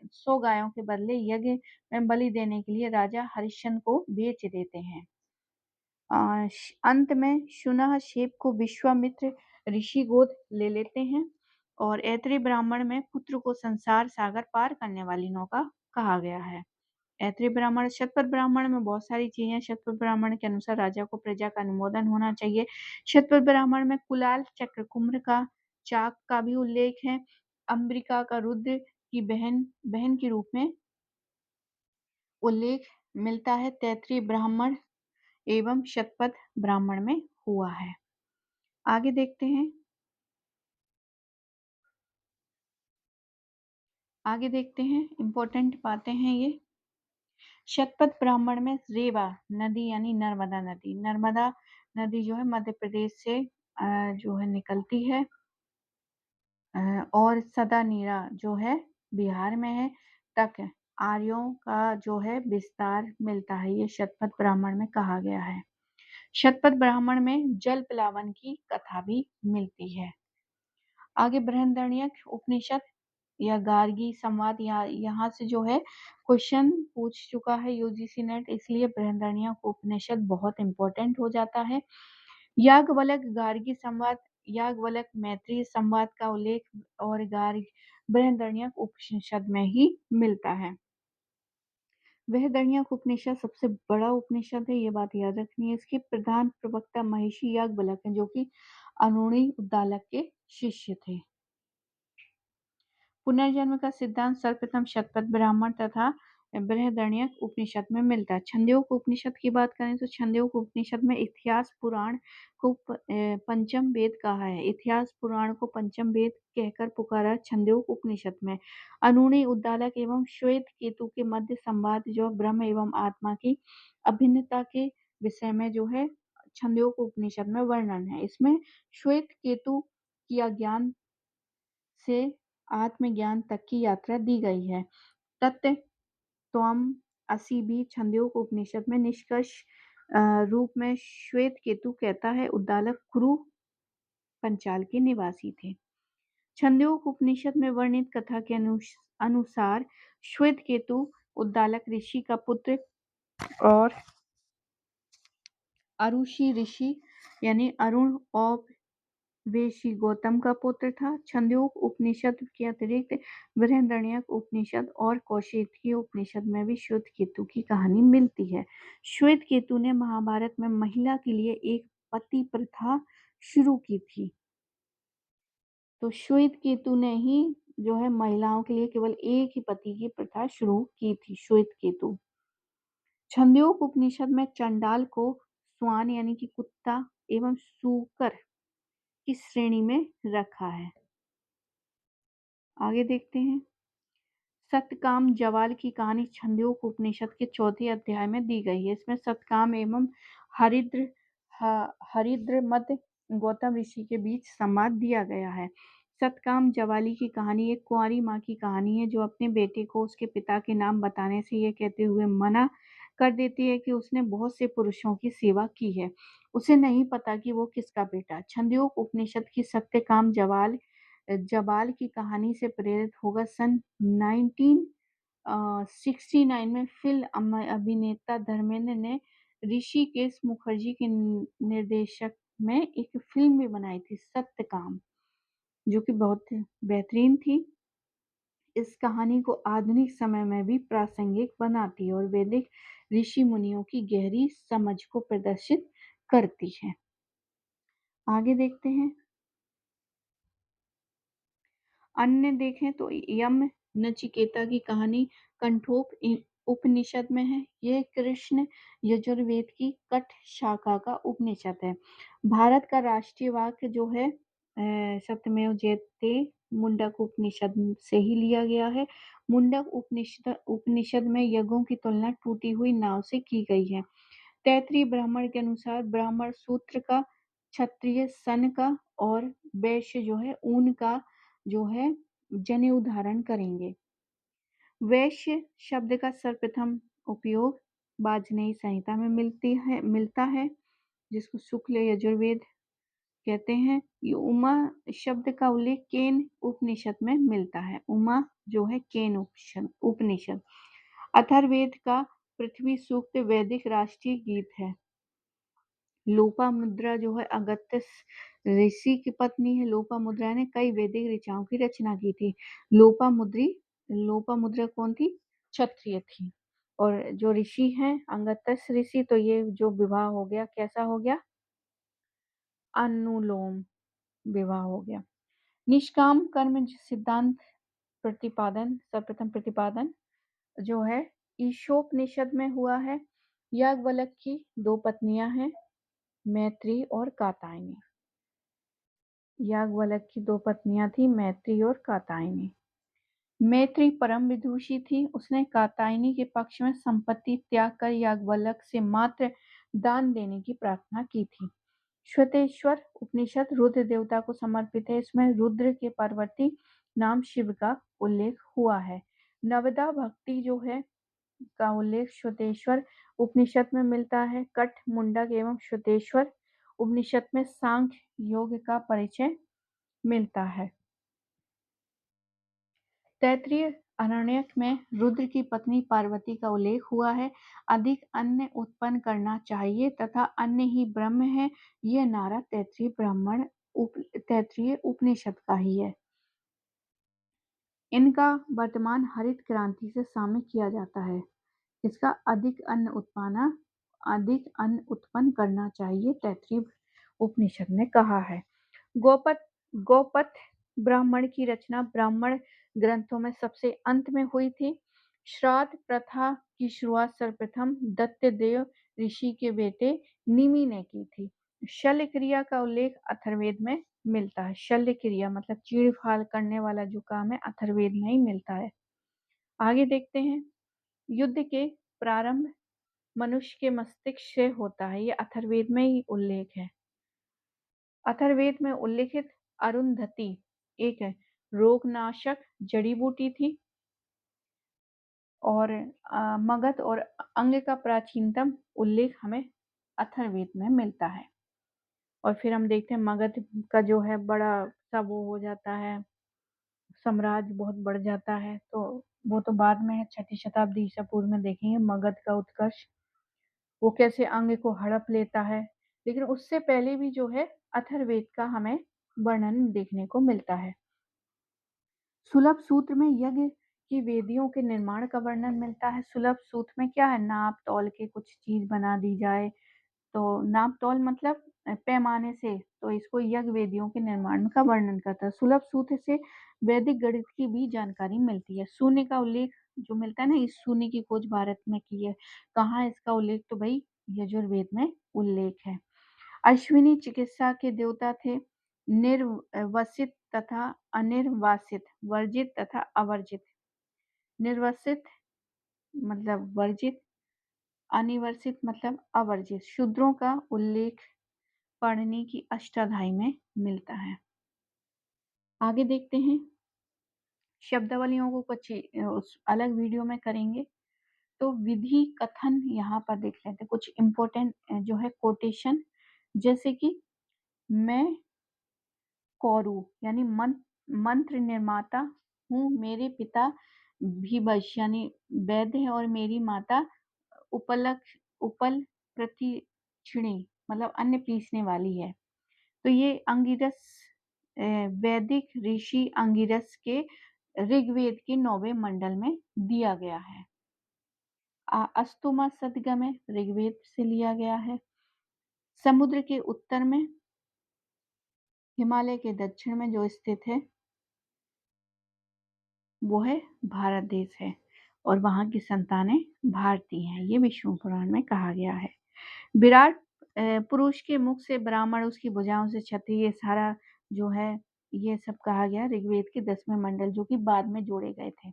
Speaker 1: 100 गायों के बदले यज्ञ में बलि देने के लिए राजा हरिश्चंद्र को बेच देते हैं। अंत में सुनाशेप को विश्वामित्र ऋषि गोद ले लेते हैं, और ऐत्रेय ब्राह्मण में पुत्र को संसार सागर पार करने वाली नौका कहा गया है। ऐत्रेय ब्राह्मण शतपथ ब्राह्मण में बहुत सारी चीजें। शतपथ ब्राह्मण के अनुसार राजा को प्रजा का अनुमोदन होना चाहिए। शतपथ ब्राह्मण में कुलाल चक्र कुम्र का चाक का भी उल्लेख है। अम्बिका का रुद्र की बहन के रूप में उल्लेख मिलता है। तैत्रीय ब्राह्मण एवं शतपथ ब्राह्मण में हुआ है। आगे देखते हैं। आगे देखते हैं, इंपॉर्टेंट बातें हैं ये। शतपथ ब्राह्मण में रेवा नदी यानी नर्मदा नदी जो है मध्य प्रदेश से जो है निकलती है, और सदा नीरा जो है बिहार में है, तक आर्यों का जो है विस्तार मिलता है, ये शतपथ ब्राह्मण में कहा गया है। शतपथ ब्राह्मण में जल प्लावन की कथा भी मिलती है। आगे बृहदारण्यक उपनिषद या गार्गी संवाद, यहाँ से जो है क्वेश्चन पूछ चुका है यूजीसी नेट, इसलिए बृहदारण्यक उपनिषद बहुत इंपॉर्टेंट हो जाता है। याज्ञवल्क्य गार्गी संवाद, याज्ञवल्क्य मैत्रेय संवाद का उल्लेख और गार्गी बृहदारण्यक उपनिषद में ही मिलता है। बृहदारण्यक उपनिषद सबसे बड़ा उपनिषद है, ये बात याद रखनी है। इसके प्रधान प्रवक्ता महर्षि याज्ञवल्क्य हैं, जो कि अनुनी उद्दालक के शिष्य थे। पुनर्जन्म का सिद्धांत सर्वप्रथम शतपथ ब्राह्मण तथा बृहदारण्यक उपनिषद में मिलता है। छंदोग्य उपनिषद की बात करें तो छंदोग्य उपनिषद में इतिहास पुराण को पंचम वेद कहा है। इतिहास पुराण को पंचम वेद कहकर पुकारा छंदोग्य उपनिषद में। अनुनी उद्दालक एवं श्वेत केतु के मध्य संवाद जो ब्रह्म एवं आत्मा की अभिन्नता के विषय में जो है छंदोग्य उपनिषद में वर्णन है। इसमें श्वेत केतु किया ज्ञान से आत्मज्ञान तक की यात्रा दी गई है। तत्व त्वम असि भी छंदोग्य उपनिषद में निष्कर्ष रूप में श्वेत केतु कहता है उद्दालक कुरु पंचाल के निवासी थे। छंदोग्य उपनिषद में वर्णित कथा के अनुसार श्वेत केतु उद्दालक ऋषि का पुत्र और अरुषि ऋषि यानी अरुण और वेशी गौतम का पुत्र था। छंदोग्य उपनिषद के अतिरिक्त बृहदारण्यक उपनिषद और कौशिकी उपनिषद में भी श्वेत केतु की कहानी मिलती है। श्वेत केतु ने महाभारत में महिला के लिए एक पति प्रथा शुरू की थी। तो श्वेत केतु ने ही जो है महिलाओं के लिए केवल एक ही पति की प्रथा शुरू की थी, श्वेत केतु। छंदोग्य उपनिषद में चंडाल को स्वान यानी कि कुत्ता एवं सूकर की श्रेणी में रखा है। आगे देखते हैं। सतकाम जवाल की कहानी छंदोग्य उपनिषद के चौथे अध्याय में दी गई है। इसमें सतकाम एवं हरिद्र मध्य गौतम ऋषि के बीच संवाद दिया गया है। सतकाम जवाली की कहानी एक कुंवारी माँ की कहानी है, जो अपने बेटे को उसके पिता के नाम बताने से ये कहते हुए मना कर देती है कि उसने बहुत से पुरुषों की सेवा की है, उसे नहीं पता कि वो किसका बेटा। छंदोग्य उपनिषद की सत्यकाम जबाल की कहानी से प्रेरित होकर सन 1969 में फिल्म अभिनेता धर्मेंद्र ने ऋषिकेश मुखर्जी के निर्देशक में एक फिल्म भी बनाई थी सत्यकाम, जो कि बहुत बेहतरीन थी। इस कहानी को आधुनिक समय में भी प्रासंगिक बनाती है और वैदिक ऋषि मुनियों की गहरी समझ को प्रदर्शित करती है। आगे देखते हैं। अन्य देखें तो यम नचिकेता की कहानी कंठोप उपनिषद में है। यह कृष्ण यजुर्वेद की कठ शाखा का उपनिषद है। भारत का राष्ट्रीय वाक्य जो है सत्यमेव जयते मुंडक उपनिषद से ही लिया गया है। मुंडक उपनिषद में यज्ञों की तुलना टूटी हुई नाव से की गई है। तैत्रीय ब्राह्मण के अनुसार ब्राह्मण सूत्र का, क्षत्रिय सन का और वैश्य जो है ऊन का जो है जनेऊ धारण करेंगे। वैश्य शब्द का सर्वप्रथम उपयोग वाजपेयी संहिता में मिलता है, जिसको शुक्ल यजुर्वेद कहते हैं। ये उमा शब्द का उल्लेख केन उपनिषद में मिलता है। उमा जो है केन उपनिषद। अथर्ववेद का पृथ्वी सूक्त वैदिक राष्ट्रीय गीत है। लोपामुद्रा जो है अगस्त्य ऋषि की पत्नी है। लोपामुद्रा ने कई वैदिक ऋचाओं की रचना की थी। लोपामुद्रा कौन थी? क्षत्रिय थी। और जो ऋषि हैं अगस्त्य ऋषि, तो ये जो विवाह हो गया कैसा हो गया? अनुलोम विवाह हो गया। निष्काम कर्म सिद्धांत प्रतिपादन, सर्वप्रथम प्रतिपादन जो है ईशोपनिषद में हुआ है। याज्ञवल्क्य की 2 पत्नियां हैं, मैत्री और कात्यायनी। याज्ञवल्क्य की 2 पत्नियां थी, मैत्री और कात्यायनी। मैत्री परम विदुषी थी। उसने कात्यायनी के पक्ष में संपत्ति त्याग कर याज्ञवल्क्य से मात्र दान देने की प्रार्थना की थी। श्वेतेश्वर उपनिषद रुद्र देवता को समर्पित है। इसमें रुद्र के पार्वती नाम शिव का उल्लेख हुआ है। नवदा भक्ति जो है का उल्लेख श्वेतेश्वर उपनिषद में मिलता है। कठ, मुंडक एवं श्वेतेश्वर उपनिषद में सांख्य योग का परिचय मिलता है। तैत्तिरीय आरण्यक में रुद्र की पत्नी पार्वती का उल्लेख हुआ है। अधिक अन्न उत्पन्न करना चाहिए तथा अन्न ही ब्रह्म है, यह नारा तैत्तिरीय उपनिषद का ही है। इनका वर्तमान हरित क्रांति से साम्य किया जाता है। इसका अधिक अन्न उत्पन्न करना चाहिए, तैत्तिरीय उपनिषद ने कहा है। गौपथ ब्राह्मण की रचना ब्राह्मण ग्रंथों में सबसे अंत में हुई थी। श्राद्ध प्रथा की शुरुआत सर्वप्रथम दत्तदेव ऋषि के बेटे निमि ने की थी। शल्य क्रिया का उल्लेख अथर्ववेद में मिलता है। शल्य क्रिया मतलब चीड़-फाड़ करने वाला जो काम है, अथर्ववेद में ही मिलता है। आगे देखते हैं। युद्ध के प्रारंभ मनुष्य के मस्तिष्क से होता है, ये अथर्ववेद में ही उल्लेख है। अथर्ववेद में उल्लिखित अरुंधति एक रोगनाशक जड़ी बूटी थी और मगध और अंग का प्राचीनतम उल्लेख हमें अथर्ववेद में मिलता है। और फिर हम देखते हैं मगध का जो है बड़ा सा वो हो जाता है, साम्राज्य बहुत बढ़ जाता है, तो वो तो बाद में है, 6ठी शताब्दी ईसा पूर्व में देखेंगे मगध का उत्कर्ष, वो कैसे अंग को हड़प लेता है। लेकिन उससे पहले भी जो है अथर्ववेद का हमें वर्णन देखने को मिलता है। सुलभ सूत्र में यज्ञ की वेदियों के निर्माण का वर्णन मिलता है। सुलभ सूत्र में क्या है, नाप तौल के कुछ चीज बना दी जाए, तो नाप तौल मतलब पैमाने से, तो इसको यज्ञ वेदियों के निर्माण का वर्णन करता है। सुलभ सूत्र से वैदिक गणित की भी जानकारी मिलती है। शून्य का उल्लेख जो मिलता है ना, इस शून्य की खोज भारत में की है। कहाँ इसका उल्लेख, तो भाई यजुर्वेद में उल्लेख है। अश्विनी चिकित्सा के देवता थे। निर्वसित तथा अनिर्वासित, वर्जित तथा अवर्जित। निर्वसित मतलब वर्जित, अनिवर्सित मतलब अवर्जित। शूद्रों का उल्लेख पाणिनि की अष्टाध्यायी में मिलता है। आगे देखते हैं। शब्दावलियों को कुछ उस अलग वीडियो में करेंगे। तो विधि कथन यहाँ पर देख लेते हैं, कुछ इम्पोर्टेंट जो है कोटेशन, जैसे कि मैं कौरु यानी मंत्र निर्माता हूँ, मेरे पिता भी वैश्य यानी वैद्य है और मेरी माता उपल प्रतिक्षिणी मतलब अन्न पीसने वाली है। तो ये अंगिरस वैदिक ऋषि अंगिरस के ऋग्वेद के 9वें मंडल में दिया गया है। अस्तुमा सदगम ऋग्वेद से लिया गया है। समुद्र के उत्तर में, हिमालय के दक्षिण में जो स्थित है वो है भारत देश है और वहां की संतानें भारतीय हैं, ये विष्णु पुराण में कहा गया है। विराट पुरुष के मुख से ब्राह्मण, उसकी भुजाओं से क्षत्रिय, ये सारा जो है ये सब कहा गया ऋग्वेद के 10वें मंडल, जो कि बाद में जोड़े गए थे।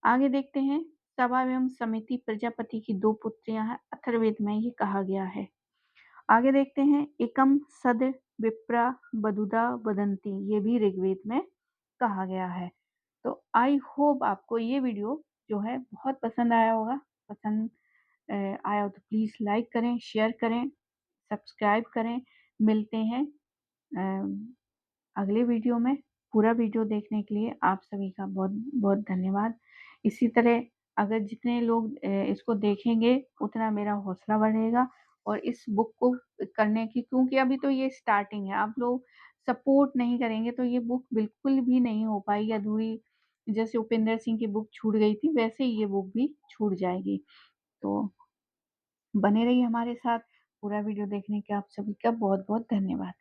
Speaker 1: आगे देखते हैं। सभा एवं समिति प्रजापति की 2 पुत्रियां हैं, अथर्ववेद में ये कहा गया है। आगे देखते हैं। एकम सद विप्रा बदुदा वदंती, ये भी ऋग्वेद में कहा गया है। तो आई होप आपको ये वीडियो जो है बहुत पसंद आया होगा। पसंद आया हो तो प्लीज़ लाइक करें, शेयर करें, सब्सक्राइब करें। मिलते हैं अगले वीडियो में। पूरा वीडियो देखने के लिए आप सभी का बहुत बहुत धन्यवाद। इसी तरह अगर जितने लोग इसको देखेंगे उतना मेरा हौसला बढ़ेगा और इस बुक को करने की, क्योंकि अभी तो ये स्टार्टिंग है, आप लोग सपोर्ट नहीं करेंगे तो ये बुक बिल्कुल भी नहीं हो पाएगी, अधूरी। जैसे उपेंद्र सिंह की बुक छूट गई थी, वैसे ही ये बुक भी छूट जाएगी। तो बने रहिए हमारे साथ। पूरा वीडियो देखने के आप सभी का बहुत बहुत धन्यवाद।